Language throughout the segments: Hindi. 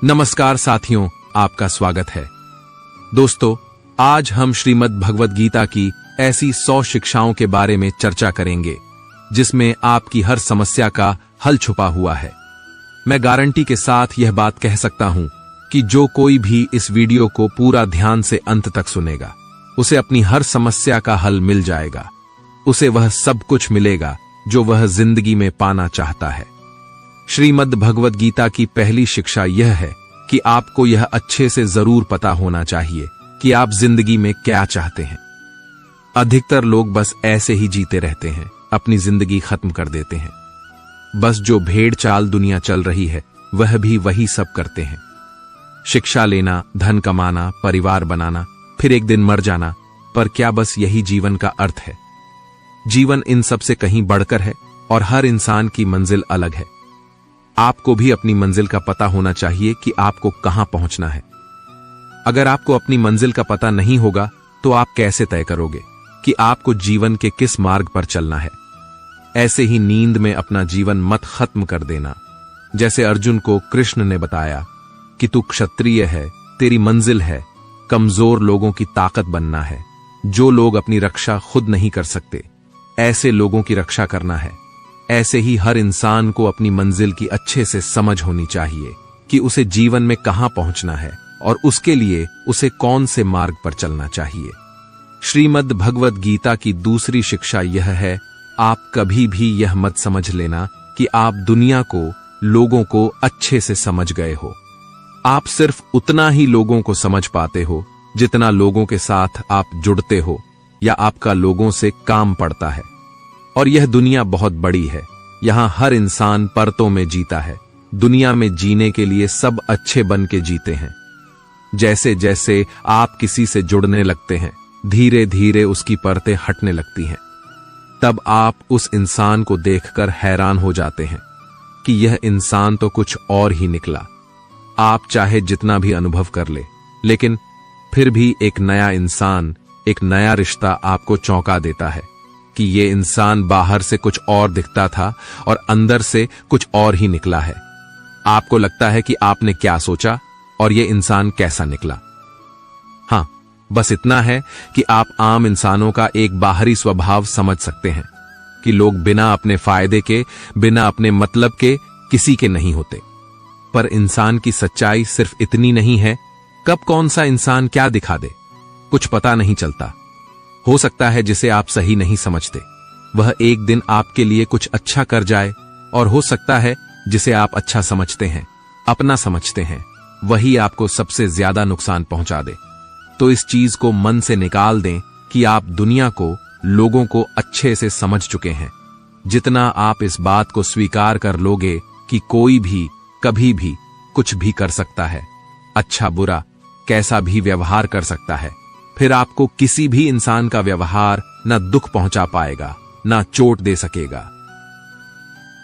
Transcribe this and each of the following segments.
नमस्कार साथियों, आपका स्वागत है। दोस्तों, आज हम श्रीमद् भगवद गीता की ऐसी 100 शिक्षाओं के बारे में चर्चा करेंगे जिसमें आपकी हर समस्या का हल छुपा हुआ है। मैं गारंटी के साथ यह बात कह सकता हूं कि जो कोई भी इस वीडियो को पूरा ध्यान से अंत तक सुनेगा, उसे अपनी हर समस्या का हल मिल जाएगा। उसे वह सब कुछ मिलेगा जो वह जिंदगी में पाना चाहता है। श्रीमद् भगवद गीता की पहली शिक्षा यह है कि आपको यह अच्छे से जरूर पता होना चाहिए कि आप जिंदगी में क्या चाहते हैं। अधिकतर लोग बस ऐसे ही जीते रहते हैं, अपनी जिंदगी खत्म कर देते हैं। बस जो भेड़ चाल दुनिया चल रही है, वह भी वही सब करते हैं। शिक्षा लेना, धन कमाना, परिवार बनाना, फिर एक दिन मर जाना। पर क्या बस यही जीवन का अर्थ है? जीवन इन सब से कहीं बढ़कर है और हर इंसान की मंजिल अलग है। आपको भी अपनी मंजिल का पता होना चाहिए कि आपको कहां पहुंचना है। अगर आपको अपनी मंजिल का पता नहीं होगा तो आप कैसे तय करोगे कि आपको जीवन के किस मार्ग पर चलना है? ऐसे ही नींद में अपना जीवन मत खत्म कर देना। जैसे अर्जुन को कृष्ण ने बताया कि तू क्षत्रिय है, तेरी मंजिल है कमजोर लोगों की ताकत बनना है। जो लोग अपनी रक्षा खुद नहीं कर सकते, ऐसे लोगों की रक्षा करना है। ऐसे ही हर इंसान को अपनी मंजिल की अच्छे से समझ होनी चाहिए कि उसे जीवन में कहां पहुंचना है और उसके लिए उसे कौन से मार्ग पर चलना चाहिए। श्रीमद् भगवद गीता की दूसरी शिक्षा यह है, आप कभी भी यह मत समझ लेना कि आप दुनिया को, लोगों को अच्छे से समझ गए हो। आप सिर्फ उतना ही लोगों को समझ पाते हो जितना लोगों के साथ आप जुड़ते हो या आपका लोगों से काम पड़ता है। और यह दुनिया बहुत बड़ी है, यहां हर इंसान परतों में जीता है। दुनिया में जीने के लिए सब अच्छे बन के जीते हैं। जैसे जैसे आप किसी से जुड़ने लगते हैं, धीरे धीरे उसकी परतें हटने लगती हैं। तब आप उस इंसान को देखकर हैरान हो जाते हैं कि यह इंसान तो कुछ और ही निकला। आप चाहे जितना भी अनुभव कर ले, लेकिन फिर भी एक नया इंसान, एक नया रिश्ता आपको चौंका देता है कि ये इंसान बाहर से कुछ और दिखता था और अंदर से कुछ और ही निकला है। आपको लगता है कि आपने क्या सोचा और ये इंसान कैसा निकला। हां, बस इतना है कि आप आम इंसानों का एक बाहरी स्वभाव समझ सकते हैं कि लोग बिना अपने फायदे के, बिना अपने मतलब के किसी के नहीं होते। पर इंसान की सच्चाई सिर्फ इतनी नहीं है। कब कौन सा इंसान क्या दिखा दे, कुछ पता नहीं चलता। हो सकता है जिसे आप सही नहीं समझते, वह एक दिन आपके लिए कुछ अच्छा कर जाए, और हो सकता है जिसे आप अच्छा समझते हैं, अपना समझते हैं, वही आपको सबसे ज्यादा नुकसान पहुंचा दे। तो इस चीज को मन से निकाल दें कि आप दुनिया को, लोगों को अच्छे से समझ चुके हैं। जितना आप इस बात को स्वीकार कर लोगे कि कोई भी कभी भी कुछ भी कर सकता है, अच्छा बुरा कैसा भी व्यवहार कर सकता है, फिर आपको किसी भी इंसान का व्यवहार न दुख पहुंचा पाएगा, न चोट दे सकेगा।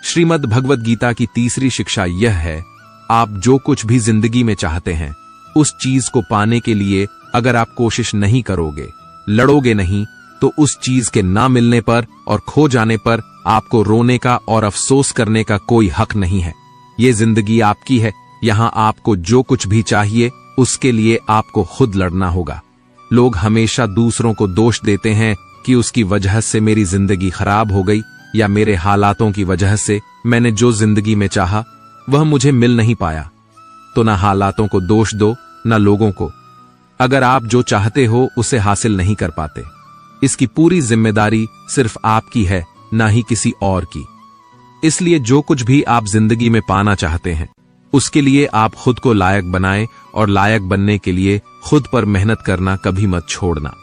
श्रीमद् भगवद गीता की तीसरी शिक्षा यह है, आप जो कुछ भी जिंदगी में चाहते हैं, उस चीज को पाने के लिए अगर आप कोशिश नहीं करोगे, लड़ोगे नहीं, तो उस चीज के ना मिलने पर और खो जाने पर आपको रोने का और अफसोस करने का कोई हक नहीं है। ये जिंदगी आपकी है। यहां आपको जो कुछ भी चाहिए, उसके लिए आपको खुद लड़ना होगा। लोग हमेशा दूसरों को दोष देते हैं कि उसकी वजह से मेरी जिंदगी खराब हो गई, या मेरे हालातों की वजह से मैंने जो जिंदगी में चाहा वह मुझे मिल नहीं पाया। तो ना हालातों को दोष दो, ना लोगों को। अगर आप जो चाहते हो उसे हासिल नहीं कर पाते, इसकी पूरी जिम्मेदारी सिर्फ आपकी है, ना ही किसी और की। इसलिए जो कुछ भी आप जिंदगी में पाना चाहते हैं, उसके लिए आप खुद को लायक बनाएं, और लायक बनने के लिए खुद पर मेहनत करना कभी मत छोड़ना।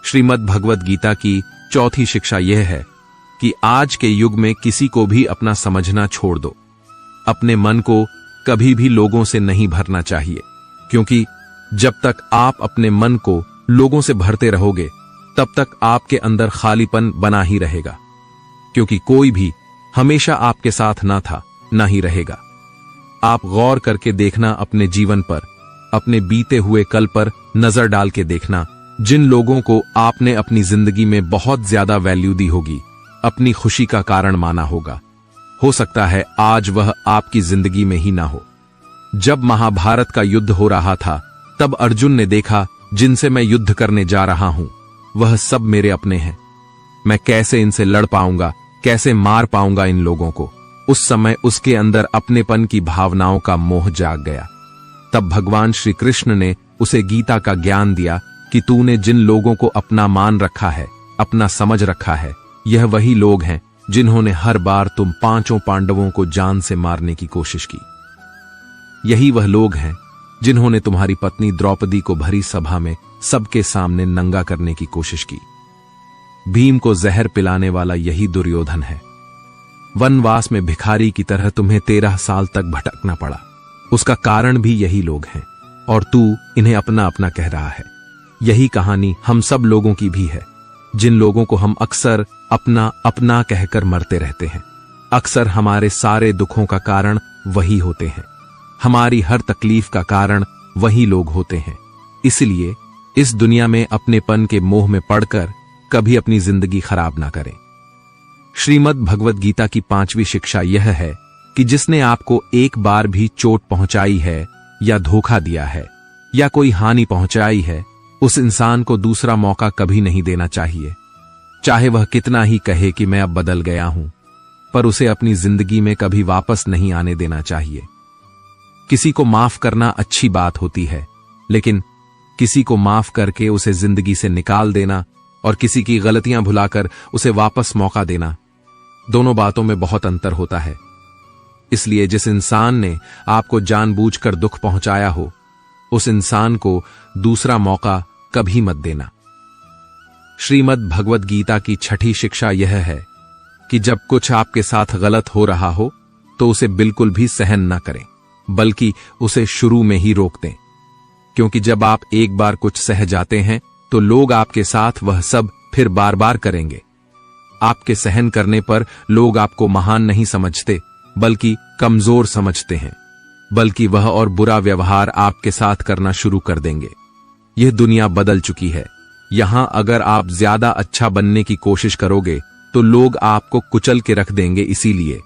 श्रीमद् भगवद गीता की चौथी शिक्षा यह है कि आज के युग में किसी को भी अपना समझना छोड़ दो। अपने मन को कभी भी लोगों से नहीं भरना चाहिए, क्योंकि जब तक आप अपने मन को लोगों से भरते रहोगे, तब तक आपके अंदर खालीपन बना ही रहेगा, क्योंकि कोई भी हमेशा आपके साथ ना था, ना ही रहेगा। आप गौर करके देखना अपने जीवन पर, अपने बीते हुए कल पर नजर डाल के देखना। जिन लोगों को आपने अपनी जिंदगी में बहुत ज्यादा वैल्यू दी होगी, अपनी खुशी का कारण माना होगा, हो सकता है आज वह आपकी जिंदगी में ही ना हो। जब महाभारत का युद्ध हो रहा था तब अर्जुन ने देखा जिनसे मैं युद्ध करने जा रहा हूं वह सब मेरे अपने हैं। मैं कैसे इनसे लड़ पाऊंगा, कैसे मार पाऊंगा इन लोगों को। उस समय उसके अंदर अपनेपन की भावनाओं का मोह जाग गया। तब भगवान श्री कृष्ण ने उसे गीता का ज्ञान दिया कि तूने जिन लोगों को अपना मान रखा है, अपना समझ रखा है, यह वही लोग हैं जिन्होंने हर बार तुम पांचों पांडवों को जान से मारने की कोशिश की। यही वह लोग हैं जिन्होंने तुम्हारी पत्नी द्रौपदी को भरी सभा में सबके सामने नंगा करने की कोशिश की। भीम को जहर पिलाने वाला यही दुर्योधन है। वनवास में भिखारी की तरह तुम्हें 13 साल तक भटकना पड़ा, उसका कारण भी यही लोग हैं, और तू इन्हें अपना अपना कह रहा है। यही कहानी हम सब लोगों की भी है, जिन लोगों को हम अक्सर अपना अपना कहकर मरते रहते हैं। अक्सर हमारे सारे दुखों का कारण वही होते हैं, हमारी हर तकलीफ का कारण वही लोग होते हैं। इसलिए इस दुनिया में अपनेपन के मोह में पड़कर कभी अपनी जिंदगी खराब ना करें। श्रीमद् भगवद गीता की 5वीं शिक्षा यह है कि जिसने आपको एक बार भी चोट पहुंचाई है या धोखा दिया है या कोई हानि पहुंचाई है, उस इंसान को दूसरा मौका कभी नहीं देना चाहिए। चाहे वह कितना ही कहे कि मैं अब बदल गया हूं, पर उसे अपनी जिंदगी में कभी वापस नहीं आने देना चाहिए। किसी को माफ करना अच्छी बात होती है, लेकिन किसी को माफ करके उसे जिंदगी से निकाल देना और किसी की गलतियां भुलाकर उसे वापस मौका देना, दोनों बातों में बहुत अंतर होता है। इसलिए जिस इंसान ने आपको जानबूझकर दुख पहुंचाया हो, उस इंसान को दूसरा मौका कभी मत देना। श्रीमद् भगवद गीता की 6ठी शिक्षा यह है कि जब कुछ आपके साथ गलत हो रहा हो तो उसे बिल्कुल भी सहन न करें, बल्कि उसे शुरू में ही रोक दें। क्योंकि जब आप एक बार कुछ सह जाते हैं तो लोग आपके साथ वह सब फिर बार बार करेंगे। आपके सहन करने पर लोग आपको महान नहीं समझते, बल्कि कमजोर समझते हैं, बल्कि वह और बुरा व्यवहार आपके साथ करना शुरू कर देंगे। यह दुनिया बदल चुकी है। यहां अगर आप ज्यादा अच्छा बनने की कोशिश करोगे तो लोग आपको कुचल के रख देंगे। इसीलिए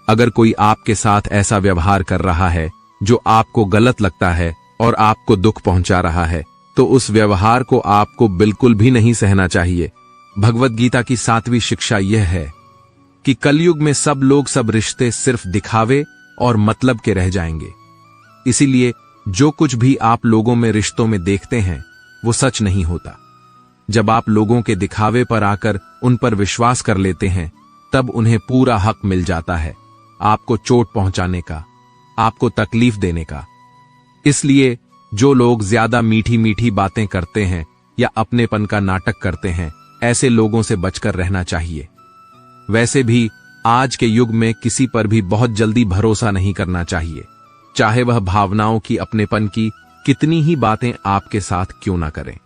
अगर कोई आपके साथ ऐसा व्यवहार कर रहा है जो आपको गलत लगता है और आपको दुख पहुंचा रहा है, तो उस व्यवहार को आपको बिल्कुल भी नहीं सहना चाहिए। भगवद गीता की 7वीं शिक्षा यह है कि कलयुग में सब लोग, सब रिश्ते सिर्फ दिखावे और मतलब के रह जाएंगे। इसीलिए जो कुछ भी आप लोगों में रिश्तों में देखते हैं वो सच नहीं होता। जब आप लोगों के दिखावे पर आकर उन पर विश्वास कर लेते हैं, तब उन्हें पूरा हक मिल जाता है आपको चोट पहुंचाने का, आपको तकलीफ देने का। इसलिए जो लोग ज्यादा मीठी मीठी बातें करते हैं या अपनेपन का नाटक करते हैं, ऐसे लोगों से बचकर रहना चाहिए। वैसे भी आज के युग में किसी पर भी बहुत जल्दी भरोसा नहीं करना चाहिए, चाहे वह भावनाओं की, अपनेपन की कितनी ही बातें आपके साथ क्यों ना करें।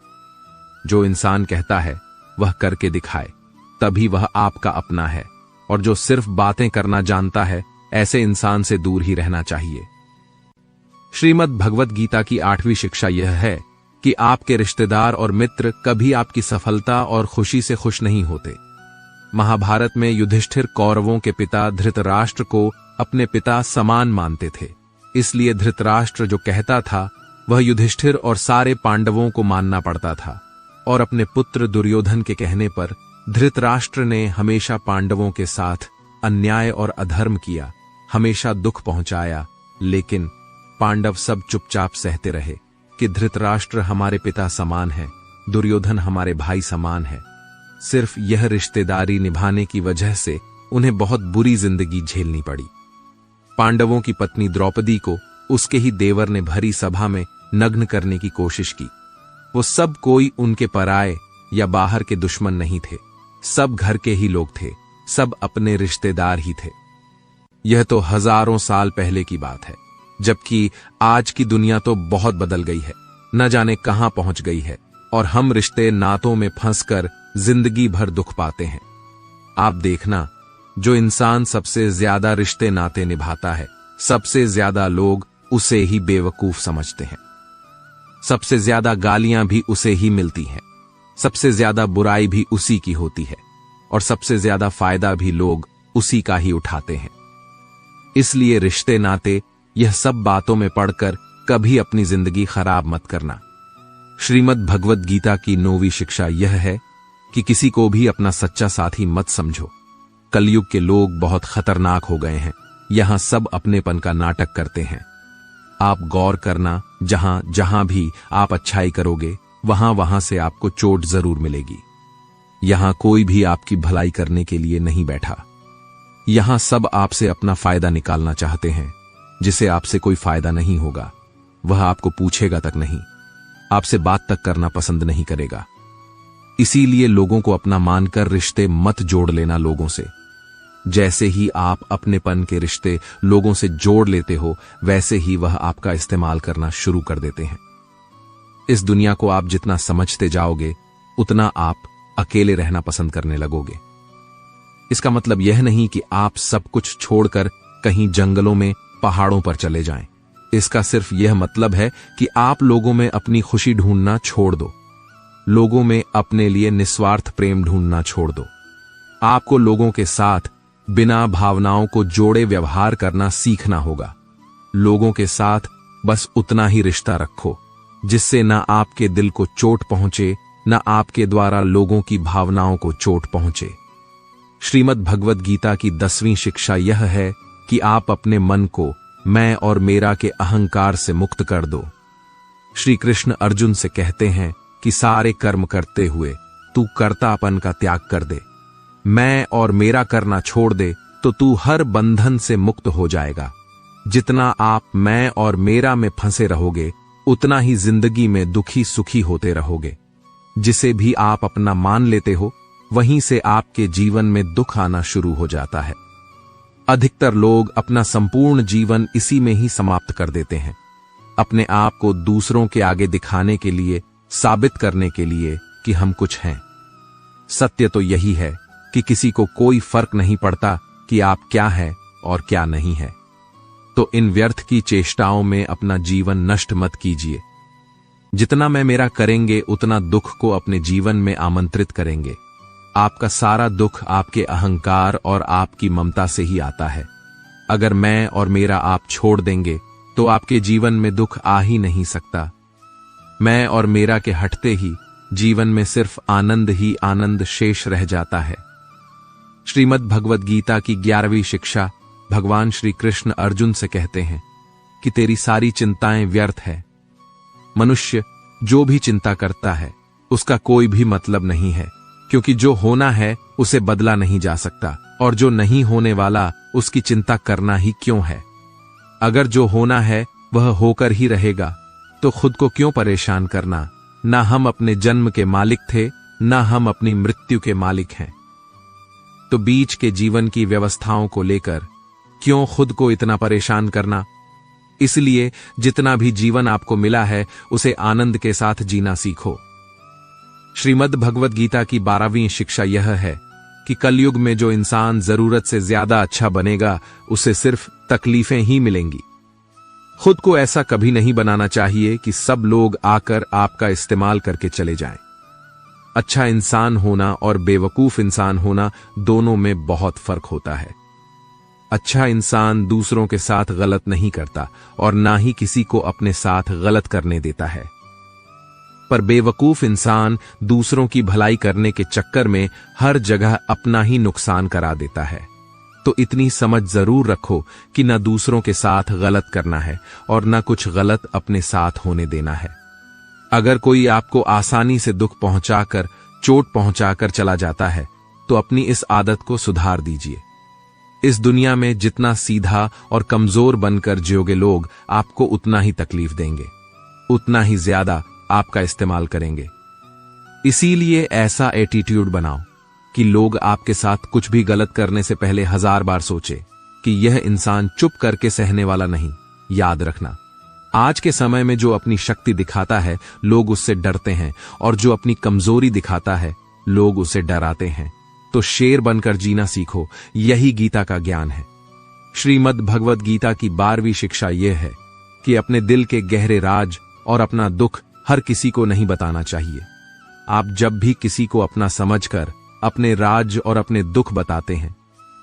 जो इंसान कहता है वह करके दिखाए, तभी वह आपका अपना है, और जो सिर्फ बातें करना जानता है, ऐसे इंसान से दूर ही रहना चाहिए। श्रीमद् भगवद गीता की 8वीं शिक्षा यह है कि आपके रिश्तेदार और मित्र कभी आपकी सफलता और खुशी से खुश नहीं होते। महाभारत में युधिष्ठिर कौरवों के पिता धृतराष्ट्र को अपने पिता समान मानते थे। इसलिए धृतराष्ट्र जो कहता था वह युधिष्ठिर और सारे पांडवों को मानना पड़ता था, और अपने पुत्र दुर्योधन के कहने पर धृतराष्ट्र ने हमेशा पांडवों के साथ अन्याय और अधर्म किया, हमेशा दुख पहुंचाया। लेकिन पांडव सब चुपचाप सहते रहे कि धृतराष्ट्र हमारे पिता समान है, दुर्योधन हमारे भाई समान है। सिर्फ यह रिश्तेदारी निभाने की वजह से उन्हें बहुत बुरी जिंदगी झेलनी पड़ी। पांडवों की पत्नी द्रौपदी को उसके ही देवर ने भरी सभा में नग्न करने की कोशिश की। वो सब कोई उनके पराये या बाहर के दुश्मन नहीं थे, सब घर के ही लोग थे, सब अपने रिश्तेदार ही थे। यह तो हजारों साल पहले की बात है, जबकि आज की दुनिया तो बहुत बदल गई है, न जाने कहां पहुंच गई है, और हम रिश्ते नातों में फंसकर जिंदगी भर दुख पाते हैं। आप देखना, जो इंसान सबसे ज्यादा रिश्ते नाते निभाता है, सबसे ज्यादा लोग उसे ही बेवकूफ समझते हैं, सबसे ज्यादा गालियां भी उसे ही मिलती हैं, सबसे ज्यादा बुराई भी उसी की होती है, और सबसे ज्यादा फायदा भी लोग उसी का ही उठाते हैं। इसलिए रिश्ते नाते यह सब बातों में पढ़कर कभी अपनी जिंदगी खराब मत करना। श्रीमद् भगवद गीता की 9वीं शिक्षा यह है कि किसी को भी अपना सच्चा साथी मत समझो। कलयुग के लोग बहुत खतरनाक हो गए हैं। यहां सब अपनेपन का नाटक करते हैं। आप गौर करना, जहां जहां भी आप अच्छाई करोगे वहां वहां से आपको चोट जरूर मिलेगी। यहां कोई भी आपकी भलाई करने के लिए नहीं बैठा। यहां सब आपसे अपना फायदा निकालना चाहते हैं। जिसे आपसे कोई फायदा नहीं होगा वह आपको पूछेगा तक नहीं, आपसे बात तक करना पसंद नहीं करेगा। इसीलिए लोगों को अपना मानकर रिश्ते मत जोड़ लेना लोगों से। जैसे ही आप अपनेपन के रिश्ते लोगों से जोड़ लेते हो वैसे ही वह आपका इस्तेमाल करना शुरू कर देते हैं। इस दुनिया को आप जितना समझते जाओगे उतना आप अकेले रहना पसंद करने लगोगे। इसका मतलब यह नहीं कि आप सब कुछ छोड़कर कहीं जंगलों में पहाड़ों पर चले जाएं। इसका सिर्फ यह मतलब है कि आप लोगों में अपनी खुशी ढूंढना छोड़ दो। लोगों में अपने लिए निस्वार्थ प्रेम ढूंढना छोड़ दो। आपको लोगों के साथ बिना भावनाओं को जोड़े व्यवहार करना सीखना होगा। लोगों के साथ बस उतना ही रिश्ता रखो जिससे ना आपके दिल को चोट पहुंचे, ना आपके द्वारा लोगों की भावनाओं को चोट पहुंचे। श्रीमद् भगवद गीता की 10वीं शिक्षा यह है कि आप अपने मन को मैं और मेरा के अहंकार से मुक्त कर दो। श्री कृष्ण अर्जुन से कहते हैं कि सारे कर्म करते हुए तू कर्तापन का त्याग कर दे, मैं और मेरा करना छोड़ दे तो तू हर बंधन से मुक्त हो जाएगा। जितना आप मैं और मेरा में फंसे रहोगे उतना ही जिंदगी में दुखी सुखी होते रहोगे। जिसे भी आप अपना मान लेते हो वहीं से आपके जीवन में दुख आना शुरू हो जाता है। अधिकतर लोग अपना संपूर्ण जीवन इसी में ही समाप्त कर देते हैं, अपने आप को दूसरों के आगे दिखाने के लिए, साबित करने के लिए कि हम कुछ हैं। सत्य तो यही है कि किसी को कोई फर्क नहीं पड़ता कि आप क्या है और क्या नहीं है। तो इन व्यर्थ की चेष्टाओं में अपना जीवन नष्ट मत कीजिए। जितना मैं मेरा करेंगे उतना दुख को अपने जीवन में आमंत्रित करेंगे। आपका सारा दुख आपके अहंकार और आपकी ममता से ही आता है। अगर मैं और मेरा आप छोड़ देंगे तो आपके जीवन में दुख आ ही नहीं सकता। मैं और मेरा के हटते ही जीवन में सिर्फ आनंद ही आनंद शेष रह जाता है। श्रीमद् भगवद गीता की 11वीं शिक्षा भगवान श्री कृष्ण अर्जुन से कहते हैं कि तेरी सारी चिंताएं व्यर्थ है। मनुष्य जो भी चिंता करता है उसका कोई भी मतलब नहीं है, क्योंकि जो होना है उसे बदला नहीं जा सकता और जो नहीं होने वाला उसकी चिंता करना ही क्यों है। अगर जो होना है वह होकर ही रहेगा तो खुद को क्यों परेशान करना। ना हम अपने जन्म के मालिक थे, ना हम अपनी मृत्यु के मालिक हैं। तो बीच के जीवन की व्यवस्थाओं को लेकर क्यों खुद को इतना परेशान करना। इसलिए जितना भी जीवन आपको मिला है उसे आनंद के साथ जीना सीखो। श्रीमद् भगवद गीता की 12वीं शिक्षा यह है कि कलयुग में जो इंसान जरूरत से ज्यादा अच्छा बनेगा उसे सिर्फ तकलीफें ही मिलेंगी। खुद को ऐसा कभी नहीं बनाना चाहिए कि सब लोग आकर आपका इस्तेमाल करके चले जाएं। अच्छा इंसान होना और बेवकूफ इंसान होना दोनों में बहुत फर्क होता है। अच्छा इंसान दूसरों के साथ गलत नहीं करता और ना ही किसी को अपने साथ गलत करने देता है, पर बेवकूफ इंसान दूसरों की भलाई करने के चक्कर में हर जगह अपना ही नुकसान करा देता है। तो इतनी समझ जरूर रखो कि न दूसरों के साथ गलत करना है और न कुछ गलत अपने साथ होने देना है। अगर कोई आपको आसानी से दुख पहुंचाकर, चोट पहुंचाकर चला जाता है तो अपनी इस आदत को सुधार दीजिए। इस दुनिया में जितना सीधा और कमजोर बनकर जियोगे लोग आपको उतना ही तकलीफ देंगे, उतना ही ज्यादा आपका इस्तेमाल करेंगे। इसीलिए ऐसा एटीट्यूड बनाओ कि लोग आपके साथ कुछ भी गलत करने से पहले 1000 बार सोचे कि यह इंसान चुप करके सहने वाला नहीं। याद रखना, आज के समय में जो अपनी शक्ति दिखाता है लोग उससे डरते हैं और जो अपनी कमजोरी दिखाता है लोग उसे डराते हैं। तो शेर बनकर जीना सीखो, यही गीता का ज्ञान है। श्रीमद् भगवद गीता की 12वीं शिक्षा यह है कि अपने दिल के गहरे राज और अपना दुख हर किसी को नहीं बताना चाहिए। आप जब भी किसी को अपना समझकर अपने राज और अपने दुख बताते हैं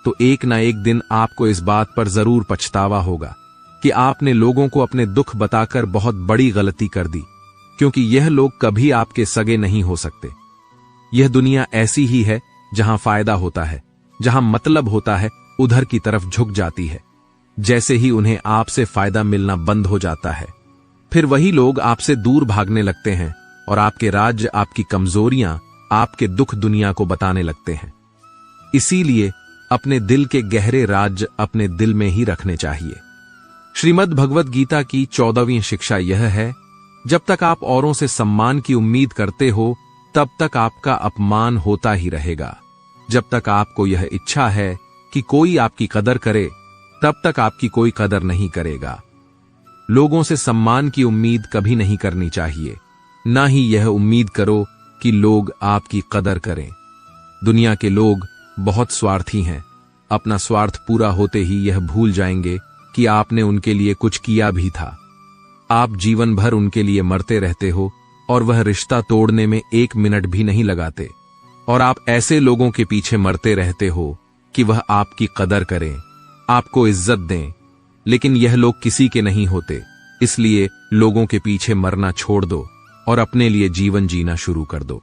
तो एक ना एक दिन आपको इस बात पर जरूर पछतावा होगा कि आपने लोगों को अपने दुख बताकर बहुत बड़ी गलती कर दी, क्योंकि यह लोग कभी आपके सगे नहीं हो सकते। यह दुनिया ऐसी ही है जहां फायदा होता है, जहां मतलब होता है, उधर की तरफ झुक जाती है। जैसे ही उन्हें आपसे फायदा मिलना बंद हो जाता है, फिर वही लोग आपसे दूर भागने लगते हैं और आपके राज्य, आपकी कमजोरियां, आपके दुख दुनिया को बताने लगते हैं। इसीलिए अपने दिल के गहरे राज्य अपने दिल में ही रखने चाहिए। श्रीमद् भगवद गीता की 14वीं शिक्षा यह है, जब तक आप औरों से सम्मान की उम्मीद करते हो, तब तक आपका अपमान होता ही रहेगा। जब तक आपको यह इच्छा है कि कोई आपकी कदर करे, तब तक आपकी कोई कदर नहीं करेगा। लोगों से सम्मान की उम्मीद कभी नहीं करनी चाहिए, ना ही यह उम्मीद करो कि लोग आपकी कदर करें। दुनिया के लोग बहुत स्वार्थी हैं। अपना स्वार्थ पूरा होते ही यह भूल जाएंगे कि आपने उनके लिए कुछ किया भी था। आप जीवन भर उनके लिए मरते रहते हो और वह रिश्ता तोड़ने में 1 मिनट भी नहीं लगाते। और आप ऐसे लोगों के पीछे मरते रहते हो कि वह आपकी कदर करें, आपको इज्जत दें, लेकिन यह लोग किसी के नहीं होते। इसलिए लोगों के पीछे मरना छोड़ दो और अपने लिए जीवन जीना शुरू कर दो।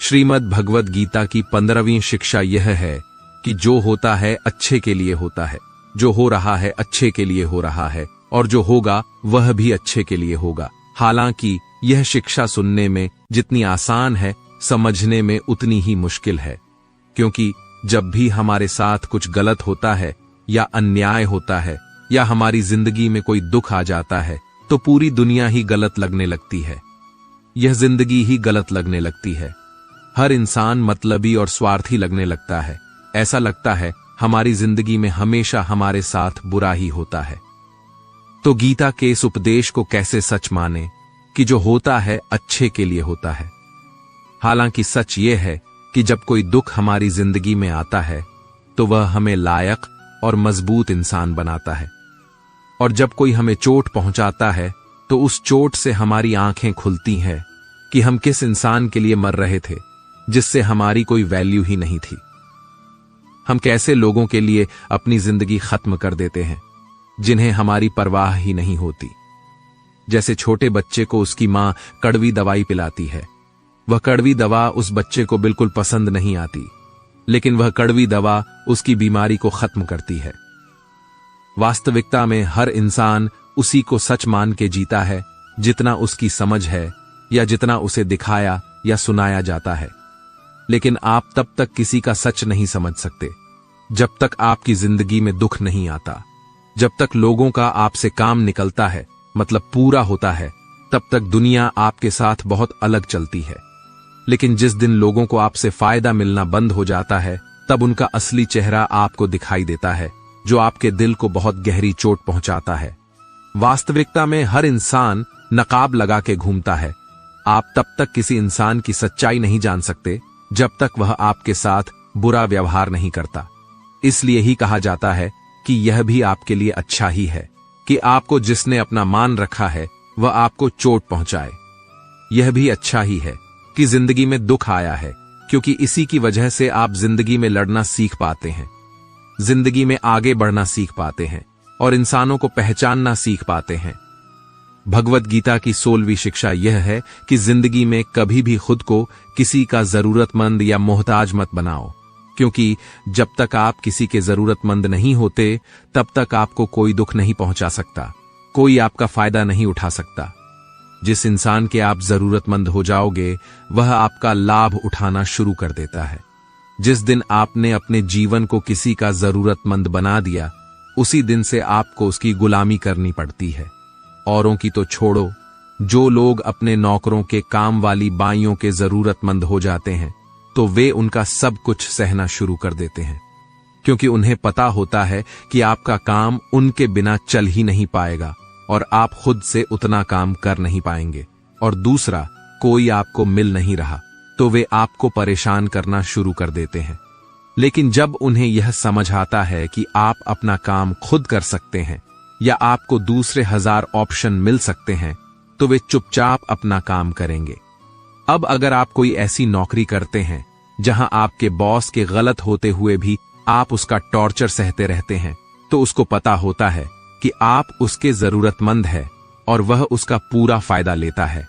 श्रीमद् भगवद गीता की 15वीं शिक्षा यह है कि जो होता है अच्छे के लिए होता है, जो हो रहा है अच्छे के लिए हो रहा है, और जो होगा वह भी अच्छे के लिए होगा। हालांकि यह शिक्षा सुनने में जितनी आसान है, समझने में उतनी ही मुश्किल है, क्योंकि जब भी हमारे साथ कुछ गलत होता है या अन्याय होता है या हमारी जिंदगी में कोई दुख आ जाता है, तो पूरी दुनिया ही गलत लगने लगती है। यह जिंदगी ही गलत लगने लगती है। हर इंसान मतलबी और स्वार्थी लगने लगता है। ऐसा लगता है हमारी जिंदगी में हमेशा हमारे साथ बुरा ही होता है। तो गीता के इस उपदेश को कैसे सच माने कि जो होता है अच्छे के लिए होता है। हालांकि सच यह है कि जब कोई दुख हमारी जिंदगी में आता है, तो वह हमें लायक और मजबूत इंसान बनाता है। और जब कोई हमें चोट पहुंचाता है, तो उस चोट से हमारी आंखें खुलती हैं कि हम किस इंसान के लिए मर रहे थे, जिससे हमारी कोई वैल्यू ही नहीं थी। हम कैसे लोगों के लिए अपनी जिंदगी खत्म कर देते हैं, जिन्हें हमारी परवाह ही नहीं होती। जैसे छोटे बच्चे को उसकी मां कड़वी दवाई पिलाती है। वह कड़वी दवा उस बच्चे को बिल्कुल पसंद नहीं आती, लेकिन वह कड़वी दवा उसकी बीमारी को खत्म करती है। वास्तविकता में हर इंसान उसी को सच मान के जीता है जितना उसकी समझ है या जितना उसे दिखाया या सुनाया जाता है। लेकिन आप तब तक किसी का सच नहीं समझ सकते जब तक आपकी जिंदगी में दुख नहीं आता। जब तक लोगों का आपसे काम निकलता है, मतलब पूरा होता है, तब तक दुनिया आपके साथ बहुत अलग चलती है। लेकिन जिस दिन लोगों को आपसे फायदा मिलना बंद हो जाता है, तब उनका असली चेहरा आपको दिखाई देता है, जो आपके दिल को बहुत गहरी चोट पहुंचाता है। वास्तविकता में हर इंसान नकाब लगा के घूमता है। आप तब तक किसी इंसान की सच्चाई नहीं जान सकते जब तक वह आपके साथ बुरा व्यवहार नहीं करता। इसलिए ही कहा जाता है कि यह भी आपके लिए अच्छा ही है कि आपको जिसने अपना मान रखा है वह आपको चोट पहुंचाए। यह भी अच्छा ही है कि जिंदगी में दुख आया है, क्योंकि इसी की वजह से आप जिंदगी में लड़ना सीख पाते हैं, जिंदगी में आगे बढ़ना सीख पाते हैं और इंसानों को पहचानना सीख पाते हैं। भगवद गीता की 16वीं शिक्षा यह है कि जिंदगी में कभी भी खुद को किसी का जरूरतमंद या मोहताज मत बनाओ, क्योंकि जब तक आप किसी के जरूरतमंद नहीं होते, तब तक आपको कोई दुख नहीं पहुंचा सकता, कोई आपका फायदा नहीं उठा सकता। जिस इंसान के आप जरूरतमंद हो जाओगे, वह आपका लाभ उठाना शुरू कर देता है। जिस दिन आपने अपने जीवन को किसी का जरूरतमंद बना दिया, उसी दिन से आपको उसकी गुलामी करनी पड़ती है। औरों की तो छोड़ो, जो लोग अपने नौकरों के काम वाली बाइयों के जरूरतमंद हो जाते हैं, तो वे उनका सब कुछ सहना शुरू कर देते हैं, क्योंकि उन्हें पता होता है कि आपका काम उनके बिना चल ही नहीं पाएगा और आप खुद से उतना काम कर नहीं पाएंगे, और दूसरा कोई आपको मिल नहीं रहा, तो वे आपको परेशान करना शुरू कर देते हैं। लेकिन जब उन्हें यह समझ आता है कि आप अपना काम खुद कर सकते हैं या आपको दूसरे 1000 ऑप्शन मिल सकते हैं, तो वे चुपचाप अपना काम करेंगे। अब अगर आप कोई ऐसी नौकरी करते हैं जहां आपके बॉस के गलत होते हुए भी आप उसका टॉर्चर सहते रहते हैं, तो उसको पता होता है कि आप उसके जरूरतमंद है और वह उसका पूरा फायदा लेता है।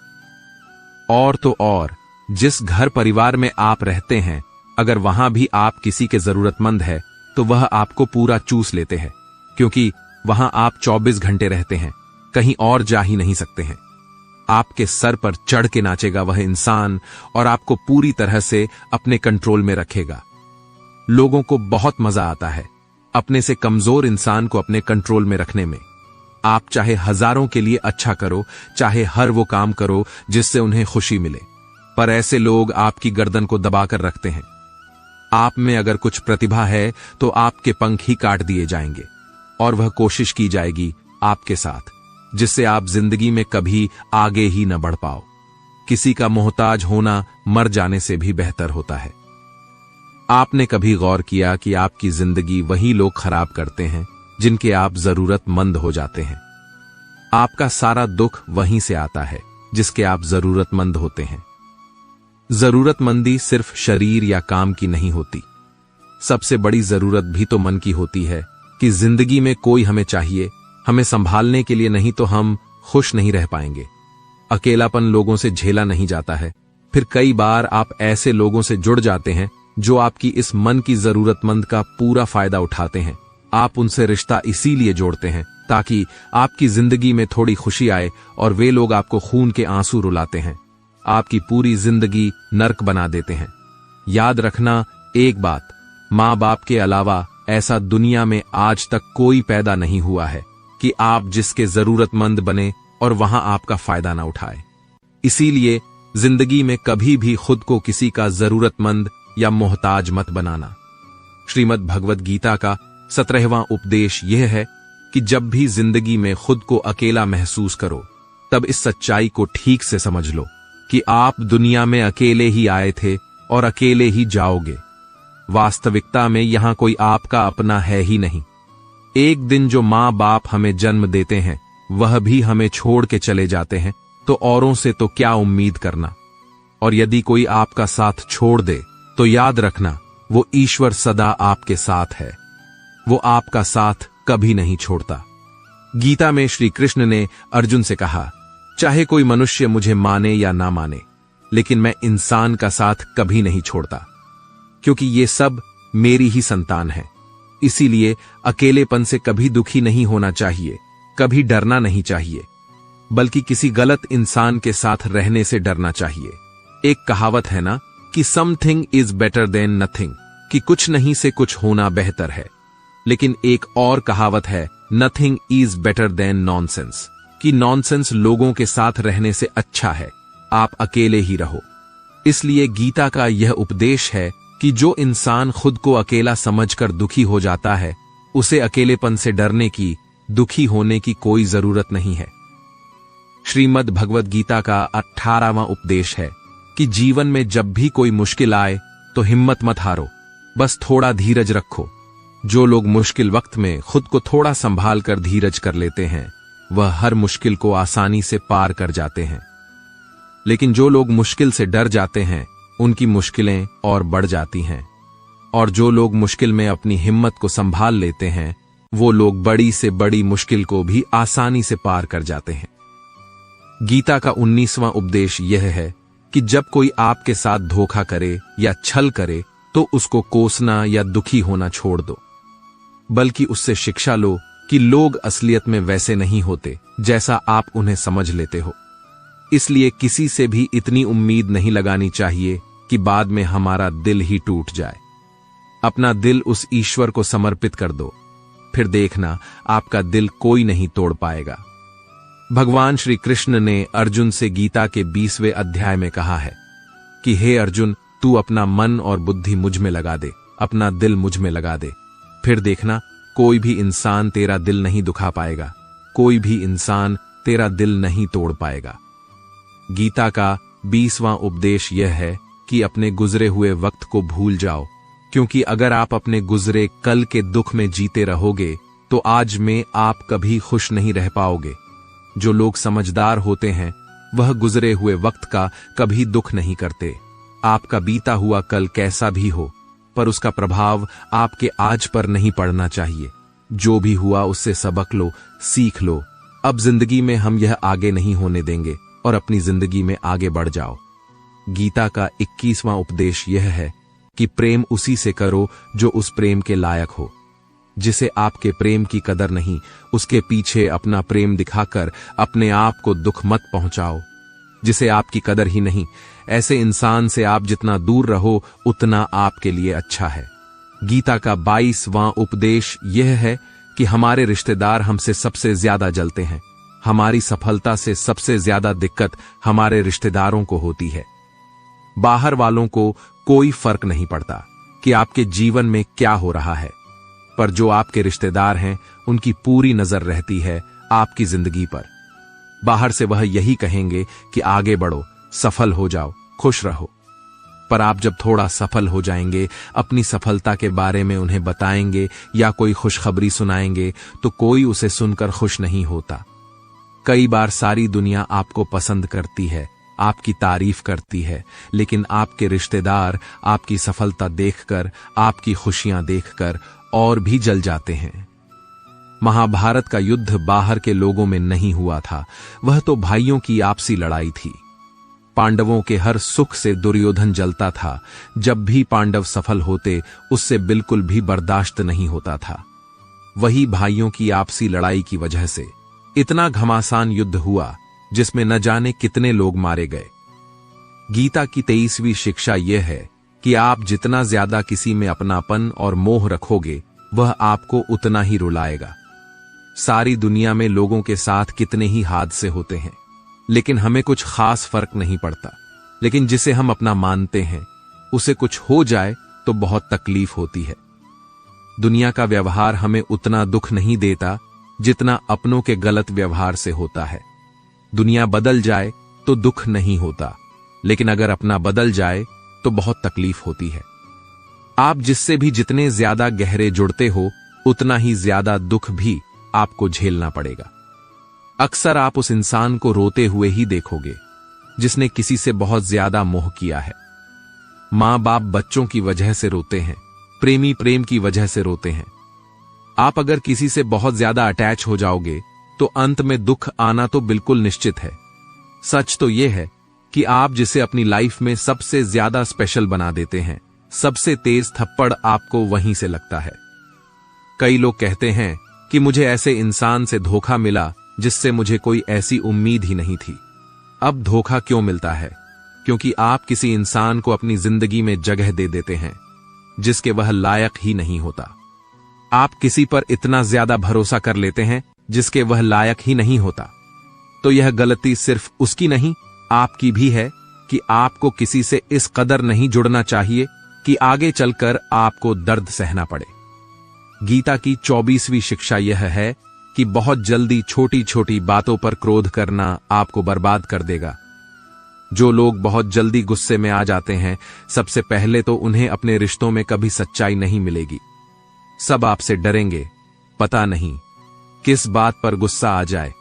और तो और, जिस घर परिवार में आप रहते हैं, अगर वहां भी आप किसी के जरूरतमंद है तो वह आपको पूरा चूस लेते हैं, क्योंकि वहां आप 24 घंटे रहते हैं, कहीं और जा ही नहीं सकते हैं। आपके सर पर चढ़ के नाचेगा वह इंसान और आपको पूरी तरह से अपने कंट्रोल में रखेगा। लोगों को बहुत मजा आता है अपने से कमजोर इंसान को अपने कंट्रोल में रखने में। आप चाहे हजारों के लिए अच्छा करो, चाहे हर वो काम करो जिससे उन्हें खुशी मिले, पर ऐसे लोग आपकी गर्दन को दबाकर रखते हैं। आप में अगर कुछ प्रतिभा है तो आपके पंख ही काट दिए जाएंगे और वह कोशिश की जाएगी आपके साथ, जिससे आप जिंदगी में कभी आगे ही न बढ़ पाओ। किसी का मोहताज होना मर जाने से भी बेहतर होता है। आपने कभी गौर किया कि आपकी जिंदगी वही लोग खराब करते हैं जिनके आप जरूरतमंद हो जाते हैं? आपका सारा दुख वहीं से आता है जिसके आप जरूरतमंद होते हैं। जरूरतमंदी सिर्फ शरीर या काम की नहीं होती, सबसे बड़ी जरूरत भी तो मन की होती है कि जिंदगी में कोई हमें चाहिए, हमें संभालने के लिए, नहीं तो हम खुश नहीं रह पाएंगे। अकेलापन लोगों से झेला नहीं जाता है। फिर कई बार आप ऐसे लोगों से जुड़ जाते हैं जो आपकी इस मन की जरूरतमंद का पूरा फायदा उठाते हैं। आप उनसे रिश्ता इसीलिए जोड़ते हैं ताकि आपकी जिंदगी में थोड़ी खुशी आए, और वे लोग आपको खून के आंसू रुलाते हैं, आपकी पूरी जिंदगी नर्क बना देते हैं। याद रखना एक बात, माँ बाप के अलावा ऐसा दुनिया में आज तक कोई पैदा नहीं हुआ है कि आप जिसके जरूरतमंद बने और वहां आपका फायदा ना उठाए। इसीलिए जिंदगी में कभी भी खुद को किसी का जरूरतमंद या मोहताज मत बनाना। श्रीमद् भगवद गीता का 17वां उपदेश यह है कि जब भी जिंदगी में खुद को अकेला महसूस करो, तब इस सच्चाई को ठीक से समझ लो कि आप दुनिया में अकेले ही आए थे और अकेले ही जाओगे। वास्तविकता में यहां कोई आपका अपना है ही नहीं। एक दिन जो माँ बाप हमें जन्म देते हैं वह भी हमें छोड़ के चले जाते हैं, तो औरों से तो क्या उम्मीद करना। और यदि कोई आपका साथ छोड़ दे तो याद रखना, वो ईश्वर सदा आपके साथ है, वो आपका साथ कभी नहीं छोड़ता। गीता में श्री कृष्ण ने अर्जुन से कहा, चाहे कोई मनुष्य मुझे माने या ना माने, लेकिन मैं इंसान का साथ कभी नहीं छोड़ता, क्योंकि ये सब मेरी ही संतान है। इसीलिए अकेलेपन से कभी दुखी नहीं होना चाहिए, कभी डरना नहीं चाहिए, बल्कि किसी गलत इंसान के साथ रहने से डरना चाहिए। एक कहावत है ना कि something is better than nothing, कि कुछ नहीं से कुछ होना बेहतर है। लेकिन एक और कहावत है, nothing is better than nonsense, कि नॉनसेंस लोगों के साथ रहने से अच्छा है, आप अकेले ही रहो। इसलिए गीता का यह उपदेश है कि जो इंसान खुद को अकेला समझकर दुखी हो जाता है, उसे अकेलेपन से डरने की, दुखी होने की कोई जरूरत नहीं है। श्रीमद् भगवद गीता का 18वां उपदेश है कि जीवन में जब भी कोई मुश्किल आए तो हिम्मत मत हारो, बस थोड़ा धीरज रखो। जो लोग मुश्किल वक्त में खुद को थोड़ा संभाल कर धीरज कर लेते हैं, वह हर मुश्किल को आसानी से पार कर जाते हैं। लेकिन जो लोग मुश्किल से डर जाते हैं, उनकी मुश्किलें और बढ़ जाती हैं। और जो लोग मुश्किल में अपनी हिम्मत को संभाल लेते हैं, वो लोग बड़ी से बड़ी मुश्किल को भी आसानी से पार कर जाते हैं। गीता का 19वां उपदेश यह है कि जब कोई आपके साथ धोखा करे या छल करे तो उसको कोसना या दुखी होना छोड़ दो, बल्कि उससे शिक्षा लो कि लोग असलियत में वैसे नहीं होते जैसा आप उन्हें समझ लेते हो। इसलिए किसी से भी इतनी उम्मीद नहीं लगानी चाहिए कि बाद में हमारा दिल ही टूट जाए। अपना दिल उस ईश्वर को समर्पित कर दो, फिर देखना आपका दिल कोई नहीं तोड़ पाएगा। भगवान श्री कृष्ण ने अर्जुन से गीता के 20वें अध्याय में कहा है कि हे अर्जुन, तू अपना मन और बुद्धि मुझ में लगा दे, अपना दिल मुझ में लगा दे, फिर देखना कोई भी इंसान तेरा दिल नहीं दुखा पाएगा, कोई भी इंसान तेरा दिल नहीं तोड़ पाएगा। गीता का 20वां उपदेश यह है कि अपने गुजरे हुए वक्त को भूल जाओ, क्योंकि अगर आप अपने गुजरे कल के दुख में जीते रहोगे तो आज में आप कभी खुश नहीं रह पाओगे। जो लोग समझदार होते हैं वह गुजरे हुए वक्त का कभी दुख नहीं करते। आपका बीता हुआ कल कैसा भी हो, पर उसका प्रभाव आपके आज पर नहीं पड़ना चाहिए। जो भी हुआ उससे सबक लो, सीख लो। अब जिंदगी में हम यह आगे नहीं होने देंगे और अपनी जिंदगी में आगे बढ़ जाओ। गीता का 21वां उपदेश यह है कि प्रेम उसी से करो जो उस प्रेम के लायक हो। जिसे आपके प्रेम की कदर नहीं, उसके पीछे अपना प्रेम दिखाकर अपने आप को दुख मत पहुंचाओ। जिसे आपकी कदर ही नहीं, ऐसे इंसान से आप जितना दूर रहो उतना आपके लिए अच्छा है। गीता का 22वां उपदेश यह है कि हमारे रिश्तेदार हमसे सबसे ज्यादा जलते हैं। हमारी सफलता से सबसे ज्यादा दिक्कत हमारे रिश्तेदारों को होती है। बाहर वालों को कोई फर्क नहीं पड़ता कि आपके जीवन में क्या हो रहा है, पर जो आपके रिश्तेदार हैं उनकी पूरी नजर रहती है आपकी जिंदगी पर। बाहर से वह यही कहेंगे कि आगे बढ़ो, सफल हो जाओ, खुश रहो। पर आप जब थोड़ा सफल हो जाएंगे, अपनी सफलता के बारे में उन्हें बताएंगे या कोई खुशखबरी सुनाएंगे तो कोई उसे सुनकर खुश नहीं होता। कई बार सारी दुनिया आपको पसंद करती है, आपकी तारीफ करती है, लेकिन आपके रिश्तेदार आपकी सफलता देखकर, आपकी खुशियां देखकर और भी जल जाते हैं। महाभारत का युद्ध बाहर के लोगों में नहीं हुआ था, वह तो भाइयों की आपसी लड़ाई थी। पांडवों के हर सुख से दुर्योधन जलता था। जब भी पांडव सफल होते उससे बिल्कुल भी बर्दाश्त नहीं होता था। वही भाइयों की आपसी लड़ाई की वजह से इतना घमासान युद्ध हुआ जिसमें न जाने कितने लोग मारे गए। गीता की 23वीं शिक्षा यह है कि आप जितना ज्यादा किसी में अपनापन और मोह रखोगे वह आपको उतना ही रुलाएगा। सारी दुनिया में लोगों के साथ कितने ही हादसे होते हैं, लेकिन हमें कुछ खास फर्क नहीं पड़ता। लेकिन जिसे हम अपना मानते हैं उसे कुछ हो जाए तो बहुत तकलीफ होती है। दुनिया का व्यवहार हमें उतना दुख नहीं देता जितना अपनों के गलत व्यवहार से होता है। दुनिया बदल जाए तो दुख नहीं होता, लेकिन अगर अपना बदल जाए तो बहुत तकलीफ होती है। आप जिससे भी जितने ज्यादा गहरे जुड़ते हो उतना ही ज्यादा दुख भी आपको झेलना पड़ेगा। अक्सर आप उस इंसान को रोते हुए ही देखोगे जिसने किसी से बहुत ज्यादा मोह किया है। मां बाप बच्चों की वजह से रोते हैं, प्रेमी प्रेम की वजह से रोते हैं। आप अगर किसी से बहुत ज्यादा अटैच हो जाओगे तो अंत में दुख आना तो बिल्कुल निश्चित है। सच तो यह है कि आप जिसे अपनी लाइफ में सबसे ज्यादा स्पेशल बना देते हैं, सबसे तेज थप्पड़ आपको वहीं से लगता है। कई लोग कहते हैं कि मुझे ऐसे इंसान से धोखा मिला जिससे मुझे कोई ऐसी उम्मीद ही नहीं थी। अब धोखा क्यों मिलता है? क्योंकि आप किसी इंसान को अपनी जिंदगी में जगह दे देते हैं जिसके वह लायक ही नहीं होता। आप किसी पर इतना ज्यादा भरोसा कर लेते हैं जिसके वह लायक ही नहीं होता। तो यह गलती सिर्फ उसकी नहीं, आपकी भी है कि आपको किसी से इस कदर नहीं जुड़ना चाहिए कि आगे चलकर आपको दर्द सहना पड़े। गीता की 24वीं शिक्षा यह है कि बहुत जल्दी छोटी छोटी बातों पर क्रोध करना आपको बर्बाद कर देगा। जो लोग बहुत जल्दी गुस्से में आ जाते हैं, सबसे पहले तो उन्हें अपने रिश्तों में कभी सच्चाई नहीं मिलेगी। सब आपसे डरेंगे, पता नहीं किस बात पर गुस्सा आ जाए।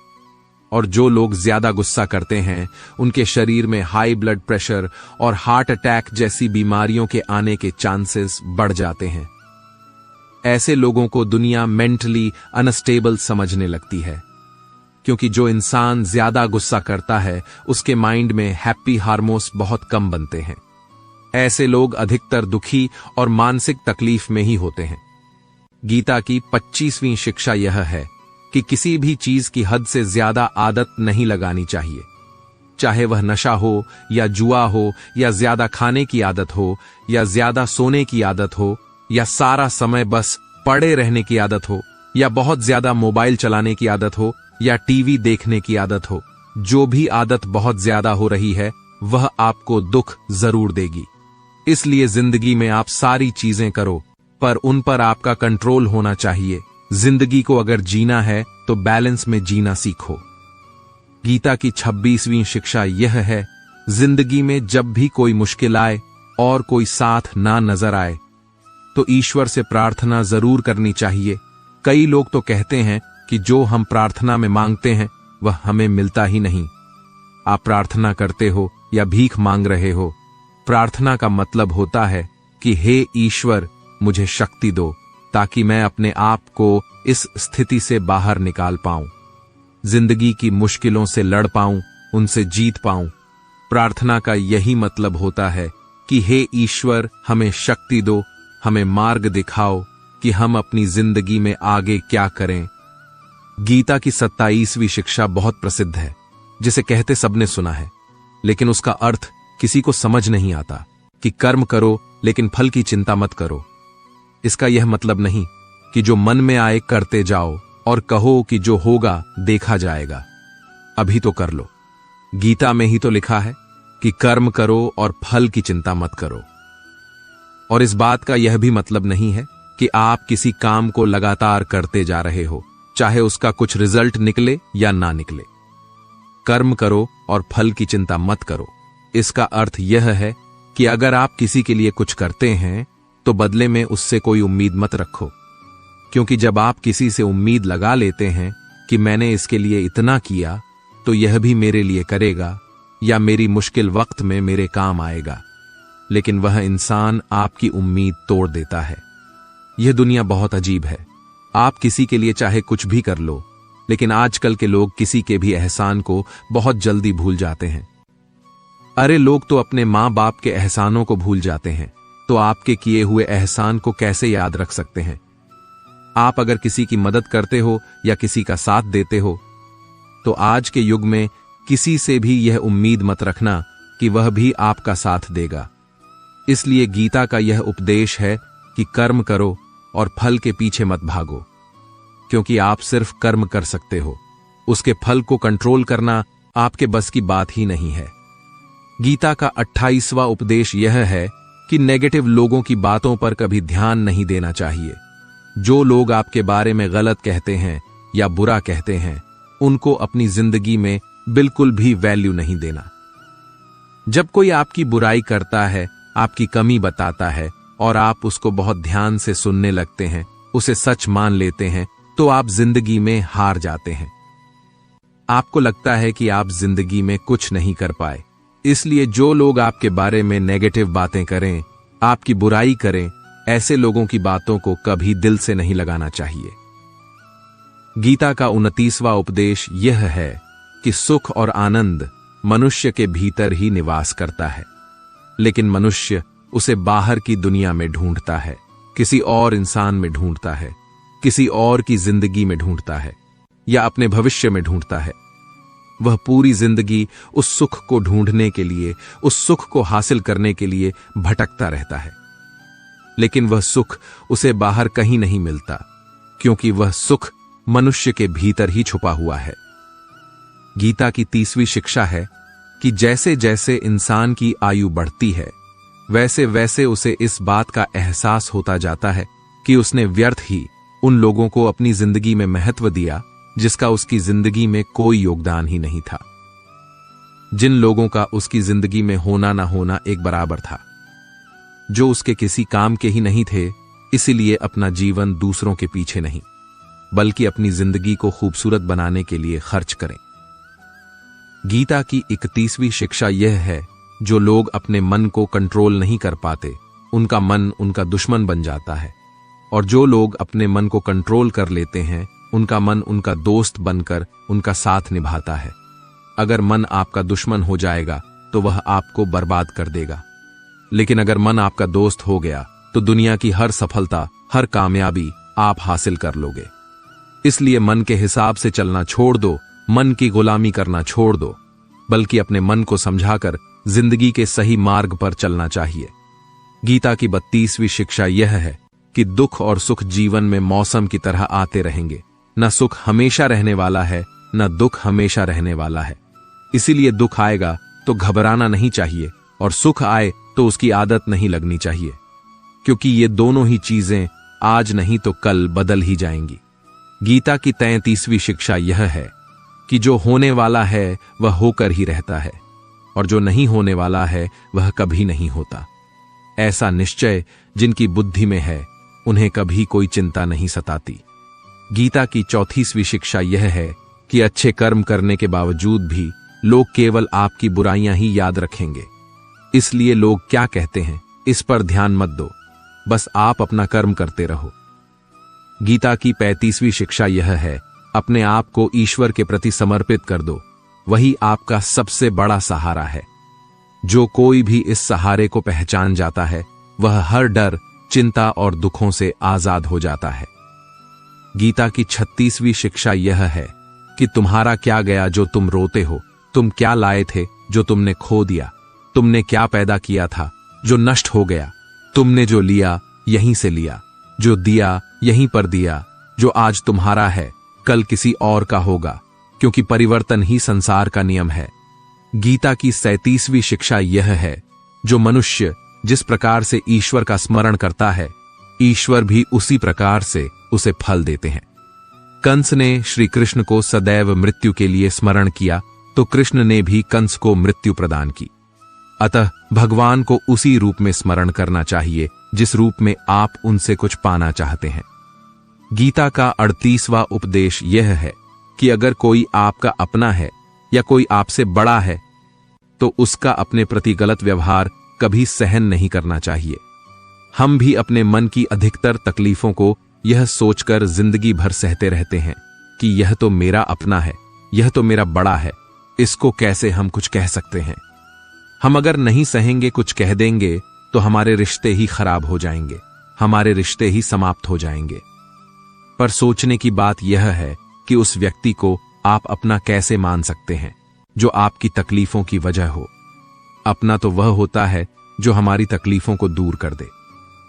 और जो लोग ज्यादा गुस्सा करते हैं उनके शरीर में हाई ब्लड प्रेशर और हार्ट अटैक जैसी बीमारियों के आने के चांसेस बढ़ जाते हैं। ऐसे लोगों को दुनिया मेंटली अनस्टेबल समझने लगती है, क्योंकि जो इंसान ज्यादा गुस्सा करता है उसके माइंड में हैप्पी हार्मोन्स बहुत कम बनते हैं। ऐसे लोग अधिकतर दुखी और मानसिक तकलीफ में ही होते हैं। गीता की 25वीं शिक्षा यह है कि किसी भी चीज की हद से ज्यादा आदत नहीं लगानी चाहिए। चाहे वह नशा हो या जुआ हो या ज्यादा खाने की आदत हो या ज्यादा सोने की आदत हो या सारा समय बस पड़े रहने की आदत हो या बहुत ज्यादा मोबाइल चलाने की आदत हो या टीवी देखने की आदत हो। जो भी आदत बहुत ज्यादा हो रही है वह आपको दुख जरूर देगी। इसलिए जिंदगी में आप सारी चीजें करो, पर उन पर आपका कंट्रोल होना चाहिए। जिंदगी को अगर जीना है तो बैलेंस में जीना सीखो। गीता की 26वीं शिक्षा यह है, जिंदगी में जब भी कोई मुश्किल आए और कोई साथ ना नजर आए तो ईश्वर से प्रार्थना जरूर करनी चाहिए। कई लोग तो कहते हैं कि जो हम प्रार्थना में मांगते हैं वह हमें मिलता ही नहीं। आप प्रार्थना करते हो या भीख मांग रहे हो, प्रार्थना का मतलब होता है कि हे ईश्वर, मुझे शक्ति दो ताकि मैं अपने आप को इस स्थिति से बाहर निकाल पाऊं, जिंदगी की मुश्किलों से लड़ पाऊं, उनसे जीत पाऊं। प्रार्थना का यही मतलब होता है कि हे ईश्वर, हमें शक्ति दो, हमें मार्ग दिखाओ कि हम अपनी जिंदगी में आगे क्या करें। गीता की 27वीं शिक्षा बहुत प्रसिद्ध है, जिसे कहते सबने सुना है, लेकिन उसका अर्थ किसी को समझ नहीं आता कि कर्म करो लेकिन फल की चिंता मत करो। इसका यह मतलब नहीं कि जो मन में आए करते जाओ और कहो कि जो होगा देखा जाएगा, अभी तो कर लो। गीता में ही तो लिखा है कि कर्म करो और फल की चिंता मत करो। और इस बात का यह भी मतलब नहीं है कि आप किसी काम को लगातार करते जा रहे हो, चाहे उसका कुछ रिजल्ट निकले या ना निकले। कर्म करो और फल की चिंता मत करो, इसका अर्थ यह है कि अगर आप किसी के लिए कुछ करते हैं तो बदले में उससे कोई उम्मीद मत रखो, क्योंकि जब आप किसी से उम्मीद लगा लेते हैं कि मैंने इसके लिए इतना किया तो यह भी मेरे लिए करेगा या मेरी मुश्किल वक्त में मेरे काम आएगा, लेकिन वह इंसान आपकी उम्मीद तोड़ देता है। यह दुनिया बहुत अजीब है। आप किसी के लिए चाहे कुछ भी कर लो, लेकिन आजकल के लोग किसी के भी एहसान को बहुत जल्दी भूल जाते हैं। अरे लोग तो अपने माँ बाप के एहसानों को भूल जाते हैं, तो आपके किए हुए एहसान को कैसे याद रख सकते हैं। आप अगर किसी की मदद करते हो या किसी का साथ देते हो, तो आज के युग में किसी से भी यह उम्मीद मत रखना कि वह भी आपका साथ देगा। इसलिए गीता का यह उपदेश है कि कर्म करो और फल के पीछे मत भागो, क्योंकि आप सिर्फ कर्म कर सकते हो, उसके फल को कंट्रोल करना आपके बस की बात ही नहीं है। गीता का 28वां उपदेश यह है कि नेगेटिव लोगों की बातों पर कभी ध्यान नहीं देना चाहिए। जो लोग आपके बारे में गलत कहते हैं या बुरा कहते हैं, उनको अपनी जिंदगी में बिल्कुल भी वैल्यू नहीं देना। जब कोई आपकी बुराई करता है, आपकी कमी बताता है और आप उसको बहुत ध्यान से सुनने लगते हैं, उसे सच मान लेते हैं, तो आप जिंदगी में हार जाते हैं। आपको लगता है कि आप जिंदगी में कुछ नहीं कर पाए। इसलिए जो लोग आपके बारे में नेगेटिव बातें करें, आपकी बुराई करें, ऐसे लोगों की बातों को कभी दिल से नहीं लगाना चाहिए। गीता का 29वां उपदेश यह है कि सुख और आनंद मनुष्य के भीतर ही निवास करता है, लेकिन मनुष्य उसे बाहर की दुनिया में ढूंढता है, किसी और इंसान में ढूंढता है, किसी और की जिंदगी में ढूंढता है या अपने भविष्य में ढूंढता है। वह पूरी जिंदगी उस सुख को ढूंढने के लिए, उस सुख को हासिल करने के लिए भटकता रहता है, लेकिन वह सुख उसे बाहर कहीं नहीं मिलता, क्योंकि वह सुख मनुष्य के भीतर ही छुपा हुआ है। गीता की 30वीं शिक्षा है कि जैसे जैसे इंसान की आयु बढ़ती है, वैसे वैसे उसे इस बात का एहसास होता जाता है कि उसने व्यर्थ ही उन लोगों को अपनी जिंदगी में महत्व दिया जिसका उसकी जिंदगी में कोई योगदान ही नहीं था, जिन लोगों का उसकी जिंदगी में होना ना होना एक बराबर था, जो उसके किसी काम के ही नहीं थे। इसीलिए अपना जीवन दूसरों के पीछे नहीं, बल्कि अपनी जिंदगी को खूबसूरत बनाने के लिए खर्च करें। गीता की 31वीं शिक्षा यह है, जो लोग अपने मन को कंट्रोल नहीं कर पाते, उनका मन उनका दुश्मन बन जाता है, और जो लोग अपने मन को कंट्रोल कर लेते हैं, उनका मन उनका दोस्त बनकर उनका साथ निभाता है। अगर मन आपका दुश्मन हो जाएगा तो वह आपको बर्बाद कर देगा, लेकिन अगर मन आपका दोस्त हो गया तो दुनिया की हर सफलता, हर कामयाबी आप हासिल कर लोगे। इसलिए मन के हिसाब से चलना छोड़ दो, मन की गुलामी करना छोड़ दो, बल्कि अपने मन को समझाकर जिंदगी के सही मार्ग पर चलना चाहिए। गीता की 32वीं शिक्षा यह है कि दुख और सुख जीवन में मौसम की तरह आते रहेंगे। न सुख हमेशा रहने वाला है, न दुख हमेशा रहने वाला है। इसीलिए दुख आएगा तो घबराना नहीं चाहिए, और सुख आए तो उसकी आदत नहीं लगनी चाहिए, क्योंकि ये दोनों ही चीजें आज नहीं तो कल बदल ही जाएंगी। गीता की 33वीं शिक्षा यह है कि जो होने वाला है वह होकर ही रहता है, और जो नहीं होने वाला है वह कभी नहीं होता। ऐसा निश्चय जिनकी बुद्धि में है, उन्हें कभी कोई चिंता नहीं सताती। गीता की 34वीं शिक्षा यह है कि अच्छे कर्म करने के बावजूद भी लोग केवल आपकी बुराइयां ही याद रखेंगे। इसलिए लोग क्या कहते हैं, इस पर ध्यान मत दो, बस आप अपना कर्म करते रहो। गीता की 35वीं शिक्षा यह है, अपने आप को ईश्वर के प्रति समर्पित कर दो, वही आपका सबसे बड़ा सहारा है। जो कोई भी इस सहारे को पहचान जाता है वह हर डर, चिंता और दुखों से आजाद हो जाता है। गीता की 36वीं शिक्षा यह है कि तुम्हारा क्या गया जो तुम रोते हो, तुम क्या लाए थे जो तुमने खो दिया, तुमने क्या पैदा किया था जो नष्ट हो गया, तुमने जो लिया यहीं से लिया, जो दिया यहीं पर दिया, जो आज तुम्हारा है कल किसी और का होगा, क्योंकि परिवर्तन ही संसार का नियम है। गीता की 37वीं शिक्षा यह है, जो मनुष्य जिस प्रकार से ईश्वर का स्मरण करता है, ईश्वर भी उसी प्रकार से उसे फल देते हैं। कंस ने श्री कृष्ण को सदैव मृत्यु के लिए स्मरण किया तो कृष्ण ने भी कंस को मृत्यु प्रदान की। अतः भगवान को उसी रूप में स्मरण करना चाहिए जिस रूप में आप उनसे कुछ पाना चाहते हैं। गीता का 38वां उपदेश यह है कि अगर कोई आपका अपना है या कोई आपसे बड़ा है तो उसका अपने प्रति गलत व्यवहार कभी सहन नहीं करना चाहिए। हम भी अपने मन की अधिकतर तकलीफों को यह सोचकर जिंदगी भर सहते रहते हैं कि यह तो मेरा अपना है, यह तो मेरा बड़ा है, इसको कैसे हम कुछ कह सकते हैं। हम अगर नहीं सहेंगे, कुछ कह देंगे तो हमारे रिश्ते ही खराब हो जाएंगे, हमारे रिश्ते ही समाप्त हो जाएंगे। पर सोचने की बात यह है कि उस व्यक्ति को आप अपना कैसे मान सकते हैं जो आपकी तकलीफों की वजह हो। अपना तो वह होता है जो हमारी तकलीफों को दूर कर दे।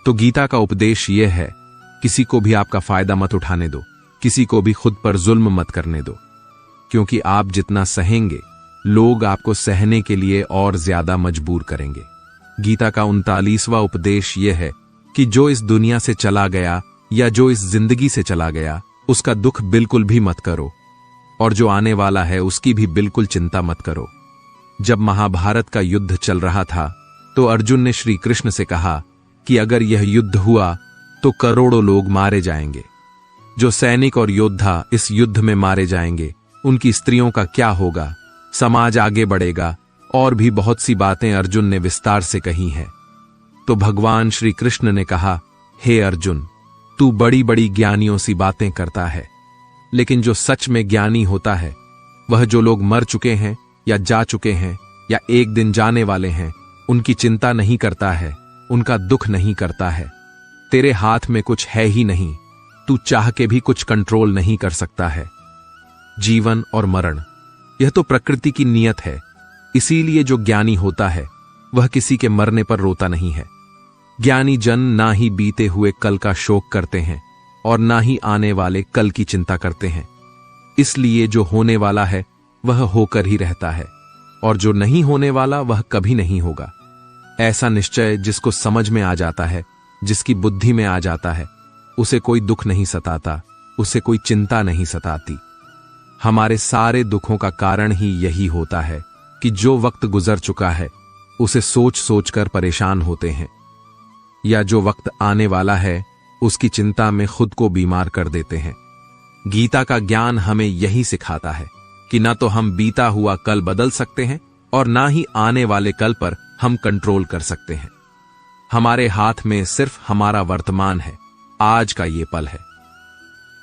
तो गीता का उपदेश यह है, किसी को भी आपका फायदा मत उठाने दो, किसी को भी खुद पर जुल्म मत करने दो, क्योंकि आप जितना सहेंगे लोग आपको सहने के लिए और ज्यादा मजबूर करेंगे। गीता का 39वां उपदेश यह है कि जो इस दुनिया से चला गया या जो इस जिंदगी से चला गया उसका दुख बिल्कुल भी मत करो, और जो आने वाला है उसकी भी बिल्कुल चिंता मत करो। जब महाभारत का युद्ध चल रहा था तो अर्जुन ने श्री कृष्ण से कहा कि अगर यह युद्ध हुआ तो करोड़ों लोग मारे जाएंगे। जो सैनिक और योद्धा इस युद्ध में मारे जाएंगे उनकी स्त्रियों का क्या होगा, समाज आगे बढ़ेगा, और भी बहुत सी बातें अर्जुन ने विस्तार से कही हैं। तो भगवान श्री कृष्ण ने कहा, हे अर्जुन, तू बड़ी बड़ी ज्ञानियों सी बातें करता है, लेकिन जो सच में ज्ञानी होता है वह जो लोग मर चुके हैं या जा चुके हैं या एक दिन जाने वाले हैं उनकी चिंता नहीं करता है, उनका दुख नहीं करता है। तेरे हाथ में कुछ है ही नहीं, तू चाह के भी कुछ कंट्रोल नहीं कर सकता है। जीवन और मरण यह तो प्रकृति की नियत है, इसीलिए जो ज्ञानी होता है वह किसी के मरने पर रोता नहीं है। ज्ञानी जन ना ही बीते हुए कल का शोक करते हैं और ना ही आने वाले कल की चिंता करते हैं। इसलिए जो होने वाला है वह होकर ही रहता है, और जो नहीं होने वाला वह कभी नहीं होगा। ऐसा निश्चय जिसको समझ में आ जाता है, जिसकी बुद्धि में आ जाता है, उसे कोई दुख नहीं सताता, उसे कोई चिंता नहीं सताती। हमारे सारे दुखों का कारण ही यही होता है कि जो वक्त गुजर चुका है उसे सोच सोचकर परेशान होते हैं, या जो वक्त आने वाला है उसकी चिंता में खुद को बीमार कर देते हैं। गीता का ज्ञान हमें यही सिखाता है कि ना तो हम बीता हुआ कल बदल सकते हैं और ना ही आने वाले कल पर हम कंट्रोल कर सकते हैं। हमारे हाथ में सिर्फ हमारा वर्तमान है, आज का ये पल है।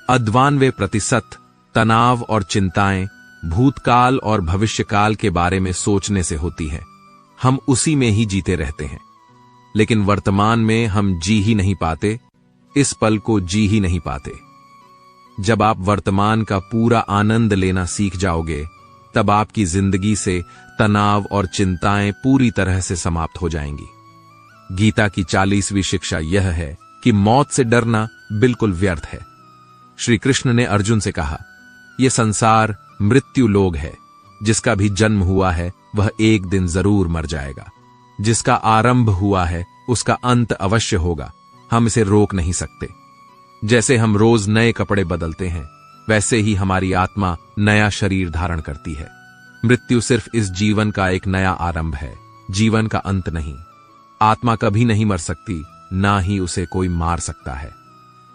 98% तनाव और चिंताएं भूतकाल और भविष्यकाल के बारे में सोचने से होती है। हम उसी में ही जीते रहते हैं, लेकिन वर्तमान में हम जी ही नहीं पाते, इस पल को जी ही नहीं पाते। जब आप वर्तमान का पूरा आनंद लेना सीख जाओगे तब आपकी जिंदगी से तनाव और चिंताएं पूरी तरह से समाप्त हो जाएंगी। गीता की 40वीं शिक्षा यह है कि मौत से डरना बिल्कुल व्यर्थ है। श्री कृष्ण ने अर्जुन से कहा, यह संसार मृत्यु लोक है, जिसका भी जन्म हुआ है वह एक दिन जरूर मर जाएगा। जिसका आरंभ हुआ है उसका अंत अवश्य होगा, हम इसे रोक नहीं सकते। जैसे हम रोज नए कपड़े बदलते हैं वैसे ही हमारी आत्मा नया शरीर धारण करती है। मृत्यु सिर्फ इस जीवन का एक नया आरंभ है, जीवन का अंत नहीं। आत्मा कभी नहीं मर सकती, ना ही उसे कोई मार सकता है,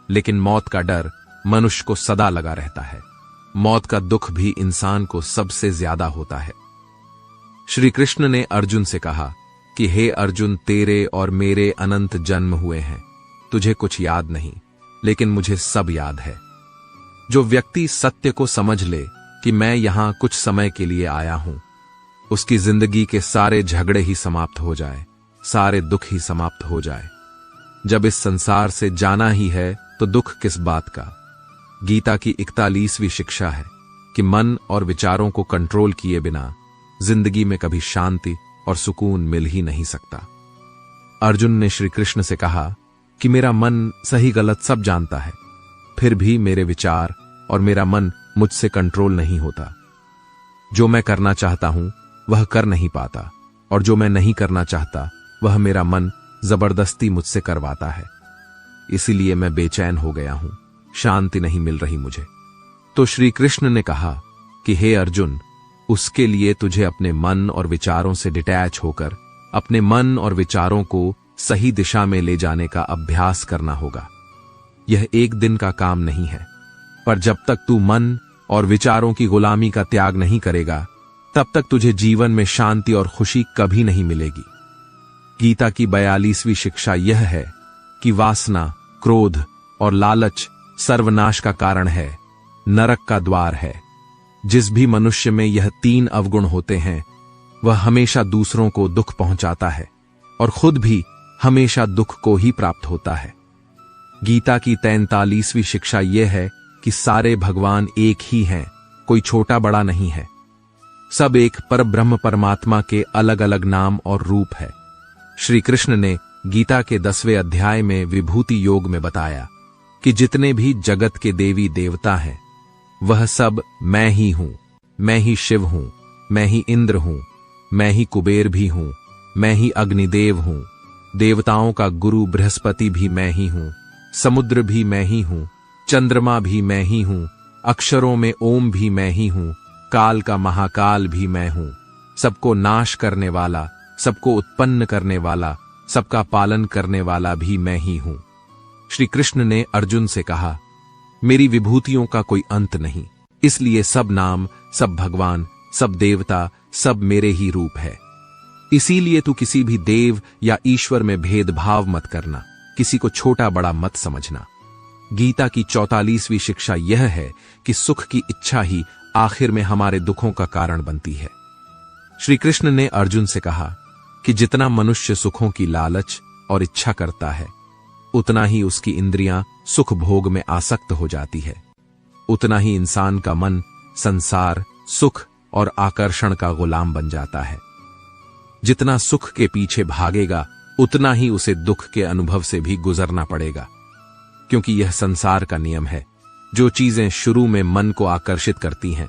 लेकिन मौत का डर मनुष्य को सदा लगा रहता है। मौत का दुख भी इंसान को सबसे ज्यादा होता है। श्री कृष्ण ने अर्जुन से कहा कि हे अर्जुन, तेरे और मेरे अनंत जन्म हुए हैं, तुझे कुछ याद नहीं। लेकिन मुझे सब याद है। जो व्यक्ति सत्य को समझ ले कि मैं यहां कुछ समय के लिए आया हूं, उसकी जिंदगी के सारे झगड़े ही समाप्त हो जाए, सारे दुख ही समाप्त हो जाए। जब इस संसार से जाना ही है तो दुख किस बात का। गीता की 41वीं शिक्षा है कि मन और विचारों को कंट्रोल किए बिना जिंदगी में कभी शांति और सुकून मिल ही नहीं सकता। अर्जुन ने श्री कृष्ण से कहा कि मेरा मन सही गलत सब जानता है, फिर भी मेरे विचार और मेरा मन मुझसे कंट्रोल नहीं होता। जो मैं करना चाहता हूं वह कर नहीं पाता, और जो मैं नहीं करना चाहता वह मेरा मन जबरदस्ती मुझसे करवाता है। इसीलिए मैं बेचैन हो गया हूं, शांति नहीं मिल रही मुझे। तो श्री कृष्ण ने कहा कि हे अर्जुन, उसके लिए तुझे अपने मन और विचारों से डिटैच होकर अपने मन और विचारों को सही दिशा में ले जाने का अभ्यास करना होगा। यह एक दिन का काम नहीं है, पर जब तक तू मन और विचारों की गुलामी का त्याग नहीं करेगा, तब तक तुझे जीवन में शांति और खुशी कभी नहीं मिलेगी। गीता की 42वीं शिक्षा यह है कि वासना, क्रोध और लालच सर्वनाश का कारण है, नरक का द्वार है। जिस भी मनुष्य में यह 3 अवगुण होते हैं, वह हमेशा दूसरों को दुख पहुंचाता है और खुद भी हमेशा दुख को ही प्राप्त होता है। गीता की 43वीं शिक्षा यह है कि सारे भगवान एक ही हैं, कोई छोटा बड़ा नहीं है। सब एक परब्रह्म परमात्मा के अलग अलग नाम और रूप है। श्री कृष्ण ने गीता के 10वें अध्याय में विभूति योग में बताया कि जितने भी जगत के देवी देवता हैं, वह सब मैं ही हूं। मैं ही शिव हूं, मैं ही इंद्र हूं, मैं ही कुबेर भी हूं, मैं ही अग्निदेव हूं, देवताओं का गुरु बृहस्पति भी मैं ही हूं, समुद्र भी मैं ही हूं, चंद्रमा भी मैं ही हूं, अक्षरों में ओम भी मैं ही हूं, काल का महाकाल भी मैं हूं, सबको नाश करने वाला, सबको उत्पन्न करने वाला, सबका पालन करने वाला भी मैं ही हूं। श्री कृष्ण ने अर्जुन से कहा, मेरी विभूतियों का कोई अंत नहीं, इसलिए सब नाम, सब भगवान, सब देवता, सब मेरे ही रूप है। इसीलिए तू किसी भी देव या ईश्वर में भेदभाव मत करना, किसी को छोटा बड़ा मत समझना। गीता की 44वीं शिक्षा यह है कि सुख की इच्छा ही आखिर में हमारे दुखों का कारण बनती है। श्री कृष्ण ने अर्जुन से कहा कि जितना मनुष्य सुखों की लालच और इच्छा करता है, उतना ही उसकी इंद्रियां सुख भोग में आसक्त हो जाती है, उतना ही इंसान का मन संसार, सुख और आकर्षण का गुलाम बन जाता है। जितना सुख के पीछे भागेगा, उतना ही उसे दुख के अनुभव से भी गुजरना पड़ेगा, क्योंकि यह संसार का नियम है। जो चीजें शुरू में मन को आकर्षित करती हैं,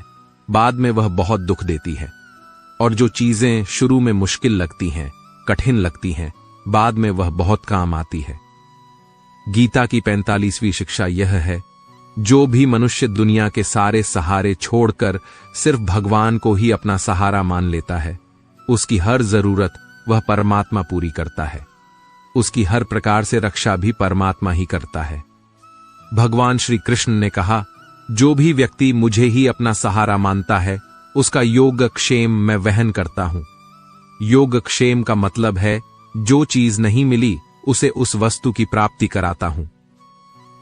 बाद में वह बहुत दुख देती है, और जो चीजें शुरू में मुश्किल लगती हैं, कठिन लगती हैं, बाद में वह बहुत काम आती है। गीता की 45वीं शिक्षा यह है, जो भी मनुष्य दुनिया के सारे सहारे छोड़कर सिर्फ भगवान को ही अपना सहारा मान लेता है, उसकी हर जरूरत वह परमात्मा पूरी करता है। उसकी हर प्रकार से रक्षा भी परमात्मा ही करता है। भगवान श्री कृष्ण ने कहा, जो भी व्यक्ति मुझे ही अपना सहारा मानता है, उसका योगक्षेम मैं वहन करता हूं। योगक्षेम का मतलब है, जो चीज नहीं मिली उसे उस वस्तु की प्राप्ति कराता हूं,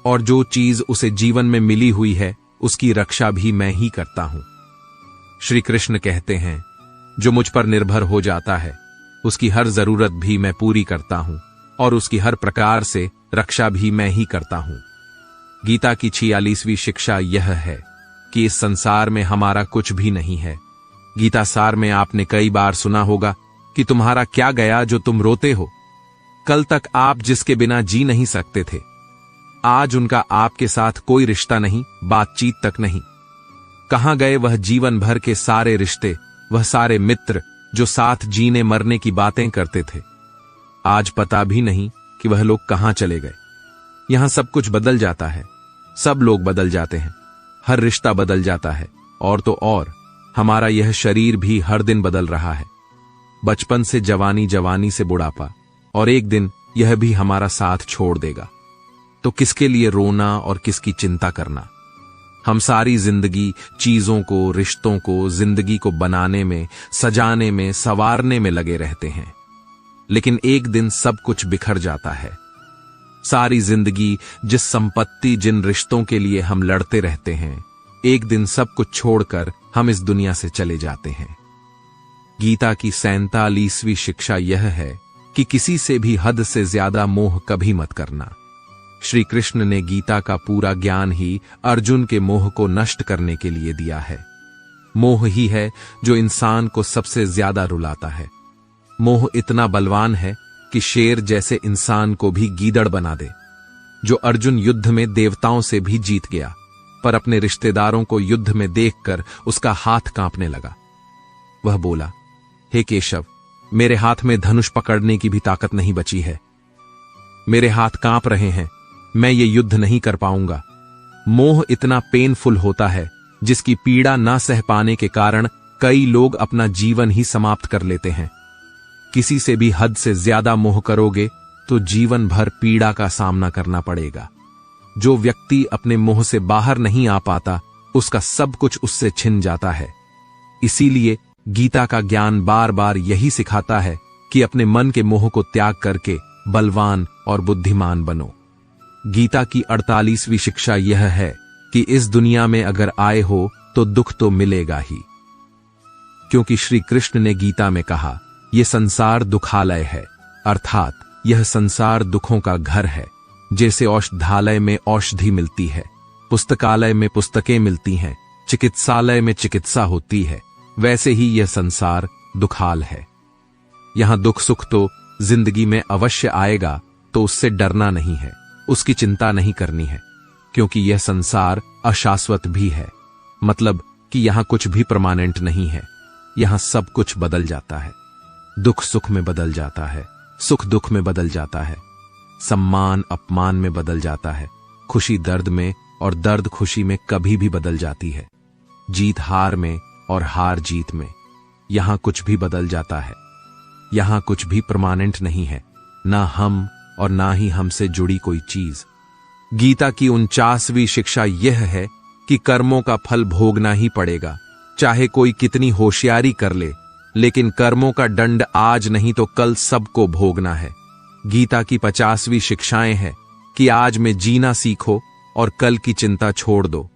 और जो चीज उसे जीवन में मिली हुई है, उसकी रक्षा भी मैं ही करता हूं। श्री कृष्ण कहते हैं, जो मुझ पर निर्भर हो जाता है, उसकी हर जरूरत भी मैं पूरी करता हूं, और उसकी हर प्रकार से रक्षा भी मैं ही करता हूं। गीता की 46वीं शिक्षा यह है कि इस संसार में हमारा कुछ भी नहीं है। गीता सार में आपने कई बार सुना होगा कि तुम्हारा क्या गया जो तुम रोते हो। कल तक आप जिसके बिना जी नहीं सकते थे, आज उनका आपके साथ कोई रिश्ता नहीं, बातचीत तक नहीं। कहां गए वह जीवन भर के सारे रिश्ते, वह सारे मित्र जो साथ जीने मरने की बातें करते थे। आज पता भी नहीं कि वह लोग कहां चले गए। यहां सब कुछ बदल जाता है, सब लोग बदल जाते हैं, हर रिश्ता बदल जाता है, और तो और हमारा यह शरीर भी हर दिन बदल रहा है। बचपन से जवानी, जवानी से बुढ़ापा, और एक दिन यह भी हमारा साथ छोड़ देगा। तो किसके लिए रोना और किसकी चिंता करना। हम सारी जिंदगी चीजों को, रिश्तों को, जिंदगी को बनाने में, सजाने में, संवारने में लगे रहते हैं, लेकिन एक दिन सब कुछ बिखर जाता है। सारी जिंदगी जिस संपत्ति, जिन रिश्तों के लिए हम लड़ते रहते हैं, एक दिन सब कुछ छोड़कर हम इस दुनिया से चले जाते हैं। गीता की 47वीं शिक्षा यह है कि किसी से भी हद से ज्यादा मोह कभी मत करना। श्री कृष्ण ने गीता का पूरा ज्ञान ही अर्जुन के मोह को नष्ट करने के लिए दिया है। मोह ही है जो इंसान को सबसे ज्यादा रुलाता है। मोह इतना बलवान है कि शेर जैसे इंसान को भी गीदड़ बना दे। जो अर्जुन युद्ध में देवताओं से भी जीत गया, पर अपने रिश्तेदारों को युद्ध में देखकर उसका हाथ कांपने लगा। वह बोला, हे केशव, मेरे हाथ में धनुष पकड़ने की भी ताकत नहीं बची है। मेरे हाथ कांप रहे हैं, मैं ये युद्ध नहीं कर पाऊंगा। मोह इतना पेनफुल होता है जिसकी पीड़ा ना सह पाने के कारण कई लोग अपना जीवन ही समाप्त कर लेते हैं। किसी से भी हद से ज्यादा मोह करोगे तो जीवन भर पीड़ा का सामना करना पड़ेगा। जो व्यक्ति अपने मोह से बाहर नहीं आ पाता, उसका सब कुछ उससे छिन जाता है। इसीलिए गीता का ज्ञान बार बार यही सिखाता है कि अपने मन के मोह को त्याग करके बलवान और बुद्धिमान बनो। गीता की 48वीं शिक्षा यह है कि इस दुनिया में अगर आए हो तो दुख तो मिलेगा ही, क्योंकि श्री कृष्ण ने गीता में कहा, यह संसार दुखालय है, अर्थात यह संसार दुखों का घर है। जैसे औषधालय में औषधि मिलती है, पुस्तकालय में पुस्तकें मिलती हैं, चिकित्सालय में चिकित्सा होती है, वैसे ही यह संसार दुखाल है। यहां दुख सुख तो जिंदगी में अवश्य आएगा, तो उससे डरना नहीं है, उसकी चिंता नहीं करनी है, क्योंकि यह संसार अशाश्वत भी है। मतलब कि यहां कुछ भी परमानेंट नहीं है। यहां सब कुछ बदल जाता है। दुख सुख में बदल जाता है, सुख दुख में बदल जाता है, सम्मान अपमान में बदल जाता है, खुशी दर्द में और दर्द खुशी में कभी भी बदल जाती है, जीत हार में और हार जीत में। यहां कुछ भी बदल जाता है। यहां कुछ भी परमानेंट नहीं है, ना हम और ना ही हमसे जुड़ी कोई चीज। गीता की 49वीं शिक्षा यह है कि कर्मों का फल भोगना ही पड़ेगा, चाहे कोई कितनी होशियारी कर ले, लेकिन कर्मों का दंड आज नहीं तो कल सबको भोगना है। गीता की 50वीं शिक्षाएं हैं कि आज में जीना सीखो और कल की चिंता छोड़ दो।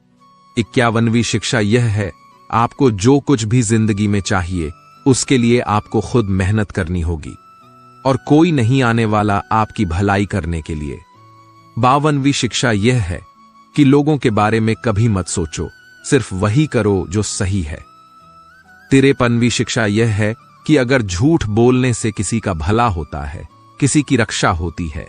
51वीं शिक्षा यह है, आपको जो कुछ भी जिंदगी में चाहिए उसके लिए आपको खुद मेहनत करनी होगी और कोई नहीं आने वाला आपकी भलाई करने के लिए। 52वीं शिक्षा यह है कि लोगों के बारे में कभी मत सोचो, सिर्फ वही करो जो सही है। 53वीं शिक्षा यह है कि अगर झूठ बोलने से किसी का भला होता है, किसी की रक्षा होती है,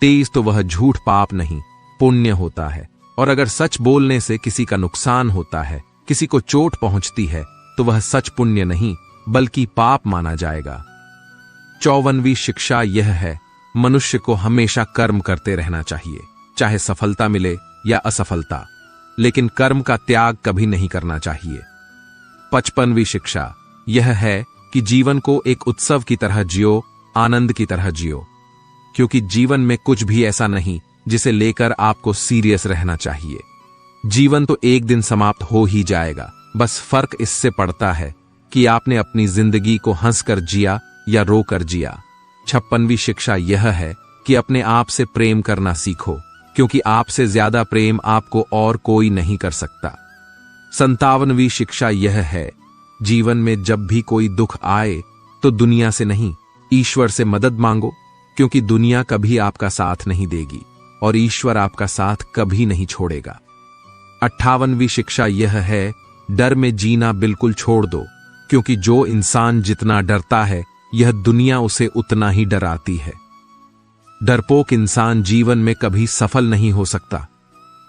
23 तो वह झूठ पाप नहीं पुण्य होता है, और अगर सच बोलने से किसी का नुकसान होता है, किसी को चोट पहुंचती है, तो वह सच पुण्य नहीं बल्कि पाप माना जाएगा। 54वीं शिक्षा यह है, मनुष्य को हमेशा कर्म करते रहना चाहिए, चाहे सफलता मिले या असफलता, लेकिन कर्म का त्याग कभी नहीं करना चाहिए। 55वीं शिक्षा यह है कि जीवन को एक उत्सव की तरह जियो, आनंद की तरह जियो, क्योंकि जीवन में कुछ भी ऐसा नहीं जिसे लेकर आपको सीरियस रहना चाहिए। जीवन तो एक दिन समाप्त हो ही जाएगा, बस फर्क इससे पड़ता है कि आपने अपनी जिंदगी को हंसकर जिया या रोकर जिया। 56वीं शिक्षा यह है कि अपने आप से प्रेम करना सीखो, क्योंकि आपसे ज्यादा प्रेम आपको और कोई नहीं कर सकता। 57वीं शिक्षा यह है, जीवन में जब भी कोई दुख आए तो दुनिया से नहीं, ईश्वर से मदद मांगो, क्योंकि दुनिया कभी आपका साथ नहीं देगी और ईश्वर आपका साथ कभी नहीं छोड़ेगा। 58वीं शिक्षा यह है, डर में जीना बिल्कुल छोड़ दो, क्योंकि जो इंसान जितना डरता है यह दुनिया उसे उतना ही डराती है। डरपोक इंसान जीवन में कभी सफल नहीं हो सकता।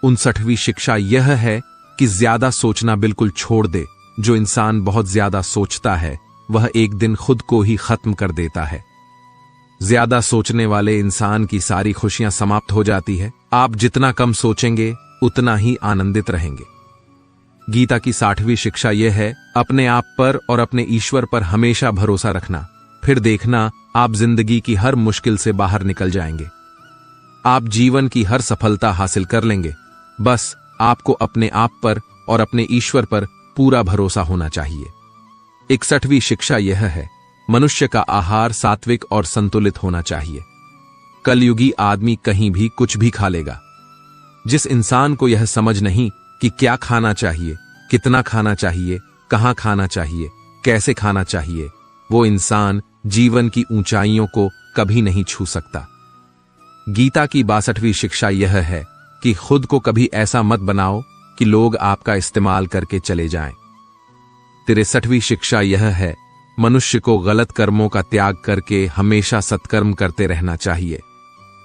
59वीं शिक्षा यह है कि ज्यादा सोचना बिल्कुल छोड़ दे। जो इंसान बहुत ज्यादा सोचता है वह एक दिन खुद को ही खत्म कर देता है। ज्यादा सोचने वाले इंसान की सारी खुशियां समाप्त हो जाती है। आप जितना कम सोचेंगे उतना ही आनंदित रहेंगे। गीता की 60वीं शिक्षा यह है, अपने आप पर और अपने ईश्वर पर हमेशा भरोसा रखना, फिर देखना आप जिंदगी की हर मुश्किल से बाहर निकल जाएंगे। आप जीवन की हर सफलता हासिल कर लेंगे। बस आपको अपने आप पर और अपने ईश्वर पर पूरा भरोसा होना चाहिए। 61वीं शिक्षा यह है, मनुष्य का आहार सात्विक और संतुलित होना चाहिए। कलयुगी आदमी कहीं भी कुछ भी खा लेगा। जिस इंसान को यह समझ नहीं कि क्या खाना चाहिए, कितना खाना चाहिए, कहां खाना चाहिए, कैसे खाना चाहिए, वो इंसान जीवन की ऊंचाइयों को कभी नहीं छू सकता। गीता की 62वीं शिक्षा यह है कि खुद को कभी ऐसा मत बनाओ कि लोग आपका इस्तेमाल करके चले जाएं। 63वीं शिक्षा यह है, मनुष्य को गलत कर्मों का त्याग करके हमेशा सत्कर्म करते रहना चाहिए।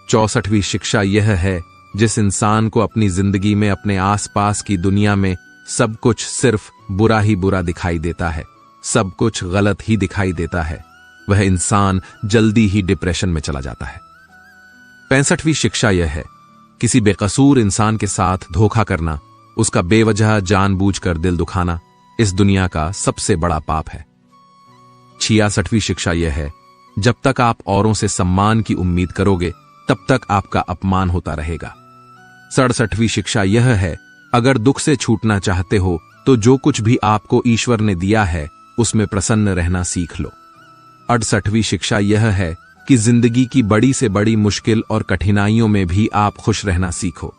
64वीं शिक्षा यह है, जिस इंसान को अपनी जिंदगी में अपने आसपास की दुनिया में सब कुछ सिर्फ बुरा ही बुरा दिखाई देता है, सब कुछ गलत ही दिखाई देता है, वह इंसान जल्दी ही डिप्रेशन में चला जाता है। 65वीं शिक्षा यह है, किसी बेकसूर इंसान के साथ धोखा करना, उसका बेवजह जानबूझकर दिल दुखाना इस दुनिया का सबसे बड़ा पाप है। 66वीं शिक्षा यह है, जब तक आप औरों से सम्मान की उम्मीद करोगे तब तक आपका अपमान होता रहेगा। 67वीं शिक्षा यह है, अगर दुख से छूटना चाहते हो तो जो कुछ भी आपको ईश्वर ने दिया है उसमें प्रसन्न रहना सीख लो। 68वीं शिक्षा यह है कि जिंदगी की बड़ी से बड़ी मुश्किल और कठिनाइयों में भी आप खुश रहना सीखो।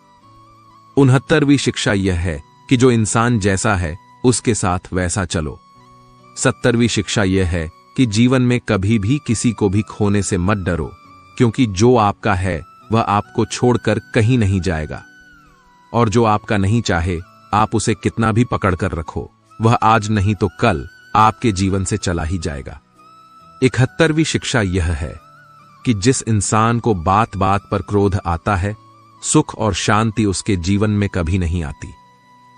69वीं शिक्षा यह है कि जो इंसान जैसा है उसके साथ वैसा चलो। 70वीं शिक्षा यह है कि जीवन में कभी भी किसी को भी खोने से मत डरो, क्योंकि जो आपका है वह आपको छोड़कर कहीं नहीं जाएगा, और जो आपका नहीं चाहे आप उसे कितना भी पकड़कर रखो, वह आज नहीं तो कल आपके जीवन से चला ही जाएगा। 71वीं शिक्षा यह है कि जिस इंसान को बात बात पर क्रोध आता है, सुख और शांति उसके जीवन में कभी नहीं आती।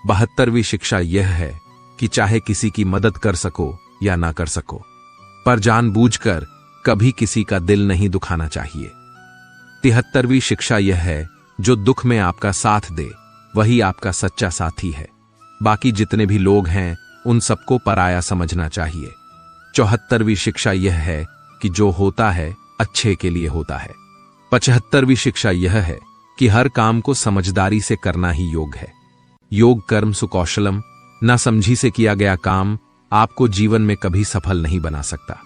72वीं शिक्षा यह है कि चाहे किसी की मदद कर सको या ना कर सको, पर जानबूझकर कभी किसी का दिल नहीं दुखाना चाहिए। 73वीं शिक्षा यह है, जो दुख में आपका साथ दे वही आपका सच्चा साथी है, बाकी जितने भी लोग हैं उन सबको पराया समझना चाहिए। 74वीं शिक्षा यह है कि जो होता है अच्छे के लिए होता है। 75वीं शिक्षा यह है कि हर काम को समझदारी से करना ही योग है। योग कर्म सुकौशलम, ना समझी से किया गया काम आपको जीवन में कभी सफल नहीं बना सकता,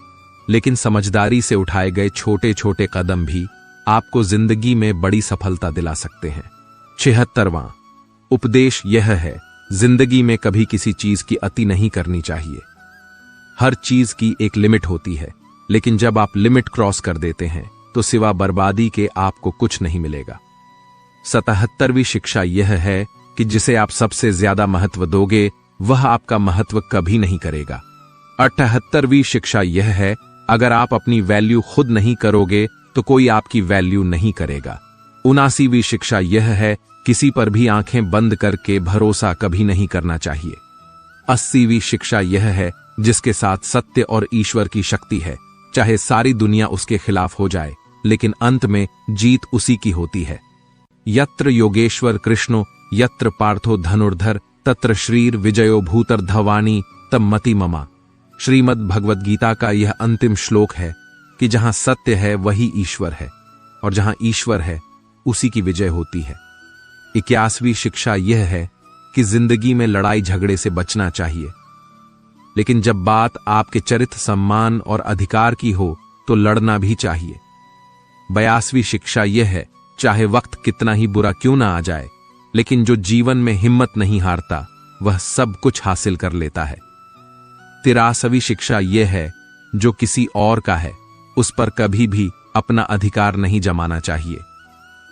लेकिन समझदारी से उठाए गए छोटे छोटे कदम भी आपको जिंदगी में बड़ी सफलता दिला सकते हैं। 76वां उपदेश यह है, जिंदगी में कभी किसी चीज की अति नहीं करनी चाहिए। हर चीज की एक लिमिट होती है, लेकिन जब आप लिमिट क्रॉस कर देते हैं तो सिवा बर्बादी के आपको कुछ नहीं मिलेगा। 77वीं शिक्षा यह है कि जिसे आप सबसे ज्यादा महत्व दोगे वह आपका महत्व कभी नहीं करेगा। 78वीं शिक्षा यह है, अगर आप अपनी वैल्यू खुद नहीं करोगे तो कोई आपकी वैल्यू नहीं करेगा। 79वीं शिक्षा यह है, किसी पर भी आंखें बंद करके भरोसा कभी नहीं करना चाहिए। 80वीं शिक्षा यह है, जिसके साथ सत्य और ईश्वर की शक्ति है, चाहे सारी दुनिया उसके खिलाफ हो जाए, लेकिन अंत में जीत उसी की होती है। यत्र योगेश्वर कृष्णो यत्र पार्थो धनुर्धर तत्र श्रीर विजयो भूतर्धवाणी तब मति ममा। श्रीमद् भगवद गीता का यह अंतिम श्लोक है कि जहां सत्य है वही ईश्वर है, और जहां ईश्वर है उसी की विजय होती है। 81वीं शिक्षा यह है कि जिंदगी में लड़ाई झगड़े से बचना चाहिए, लेकिन जब बात आपके चरित्र, सम्मान और अधिकार की हो तो लड़ना भी चाहिए। 82वीं शिक्षा यह है, चाहे वक्त कितना ही बुरा क्यों ना आ जाए, लेकिन जो जीवन में हिम्मत नहीं हारता वह सब कुछ हासिल कर लेता है। 83वीं शिक्षा यह है, जो किसी और का है उस पर कभी भी अपना अधिकार नहीं जमाना चाहिए।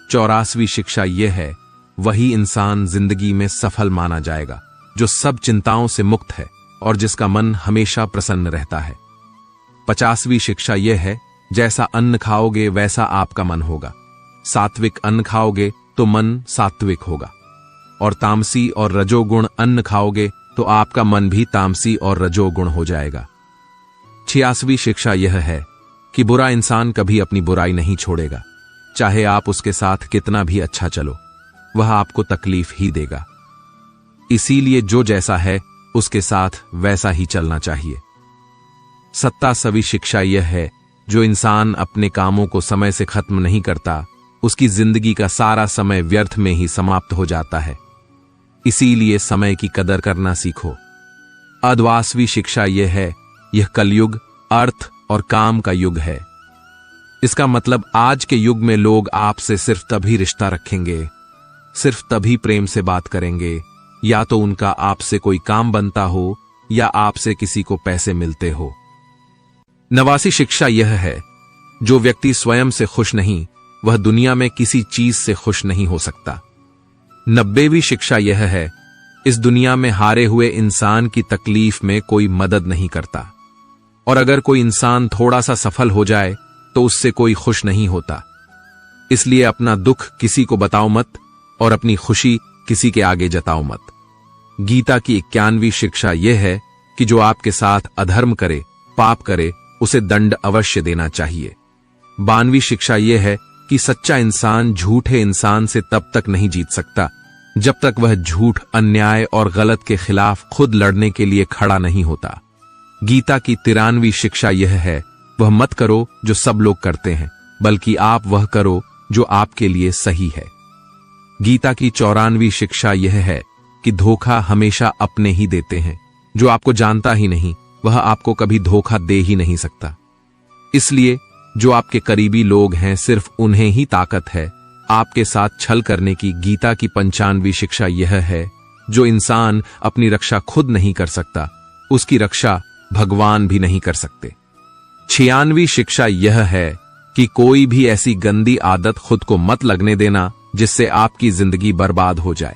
84वीं शिक्षा यह है, वही इंसान जिंदगी में सफल माना जाएगा जो सब चिंताओं से मुक्त है और जिसका मन हमेशा प्रसन्न रहता है। 50वीं शिक्षा यह है, जैसा अन्न खाओगे वैसा आपका मन होगा। सात्विक अन्न खाओगे तो मन सात्विक होगा, और तामसी और रजोगुण अन्न खाओगे तो आपका मन भी तामसी और रजोगुण हो जाएगा। 86वीं शिक्षा यह है कि बुरा इंसान कभी अपनी बुराई नहीं छोड़ेगा, चाहे आप उसके साथ कितना भी अच्छा चलो, वह आपको तकलीफ ही देगा। इसीलिए जो जैसा है उसके साथ वैसा ही चलना चाहिए। 87वीं शिक्षा यह है, जो इंसान अपने कामों को समय से खत्म नहीं करता उसकी जिंदगी का सारा समय व्यर्थ में ही समाप्त हो जाता है। इसीलिए समय की कदर करना सीखो। 88वीं शिक्षा यह है, यह कलयुग अर्थ और काम का युग है। इसका मतलब आज के युग में लोग आपसे सिर्फ तभी रिश्ता रखेंगे, सिर्फ तभी प्रेम से बात करेंगे, या तो उनका आपसे कोई काम बनता हो या आपसे किसी को पैसे मिलते हो। 89वीं शिक्षा यह है, जो व्यक्ति स्वयं से खुश नहीं, वह दुनिया में किसी चीज से खुश नहीं हो सकता। 90वीं शिक्षा यह है, इस दुनिया में हारे हुए इंसान की तकलीफ में कोई मदद नहीं करता, और अगर कोई इंसान थोड़ा सा सफल हो जाए तो उससे कोई खुश नहीं होता। इसलिए अपना दुख किसी को बताओ मत और अपनी खुशी किसी के आगे जताओ मत। गीता की 91वीं शिक्षा यह है कि जो आपके साथ अधर्म करे, पाप करे, उसे दंड अवश्य देना चाहिए। 92वीं शिक्षा यह है कि सच्चा इंसान झूठे इंसान से तब तक नहीं जीत सकता जब तक वह झूठ, अन्याय और गलत के खिलाफ खुद लड़ने के लिए खड़ा नहीं होता। गीता की 93वीं शिक्षा यह है, वह मत करो जो सब लोग करते हैं, बल्कि आप वह करो जो आपके लिए सही है। गीता की 94वीं शिक्षा यह है कि धोखा हमेशा अपने ही देते हैं। जो आपको जानता ही नहीं, वह आपको कभी धोखा दे ही नहीं सकता। इसलिए जो आपके करीबी लोग हैं, सिर्फ उन्हें ही ताकत है आपके साथ छल करने की। गीता की 95वीं शिक्षा यह है, जो इंसान अपनी रक्षा खुद नहीं कर सकता, उसकी रक्षा भगवान भी नहीं कर सकते। 96वीं शिक्षा यह है कि कोई भी ऐसी गंदी आदत खुद को मत लगने देना जिससे आपकी जिंदगी बर्बाद हो जाए।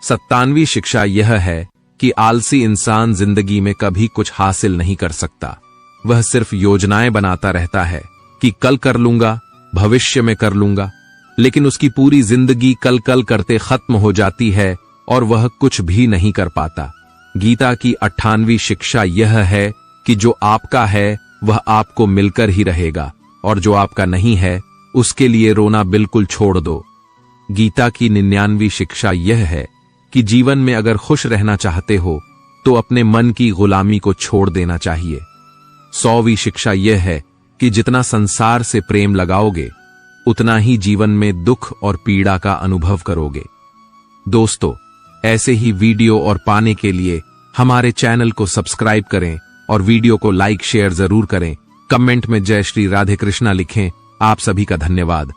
97वीं शिक्षा यह है कि आलसी इंसान जिंदगी में कभी कुछ हासिल नहीं कर सकता। वह सिर्फ योजनाएं बनाता रहता है कि कल कर लूंगा, भविष्य में कर लूंगा, लेकिन उसकी पूरी जिंदगी कल कल करते खत्म हो जाती है और वह कुछ भी नहीं कर पाता। गीता की 98वीं शिक्षा यह है कि जो आपका है वह आपको मिलकर ही रहेगा, और जो आपका नहीं है उसके लिए रोना बिल्कुल छोड़ दो। गीता की 99वीं शिक्षा यह है कि जीवन में अगर खुश रहना चाहते हो तो अपने मन की गुलामी को छोड़ देना चाहिए। 100वीं शिक्षा यह है कि जितना संसार से प्रेम लगाओगे, उतना ही जीवन में दुख और पीड़ा का अनुभव करोगे। दोस्तों, ऐसे ही वीडियो और पाने के लिए हमारे चैनल को सब्सक्राइब करें और वीडियो को लाइक शेयर जरूर करें। कमेंट में जय श्री राधे कृष्णा लिखें। आप सभी का धन्यवाद।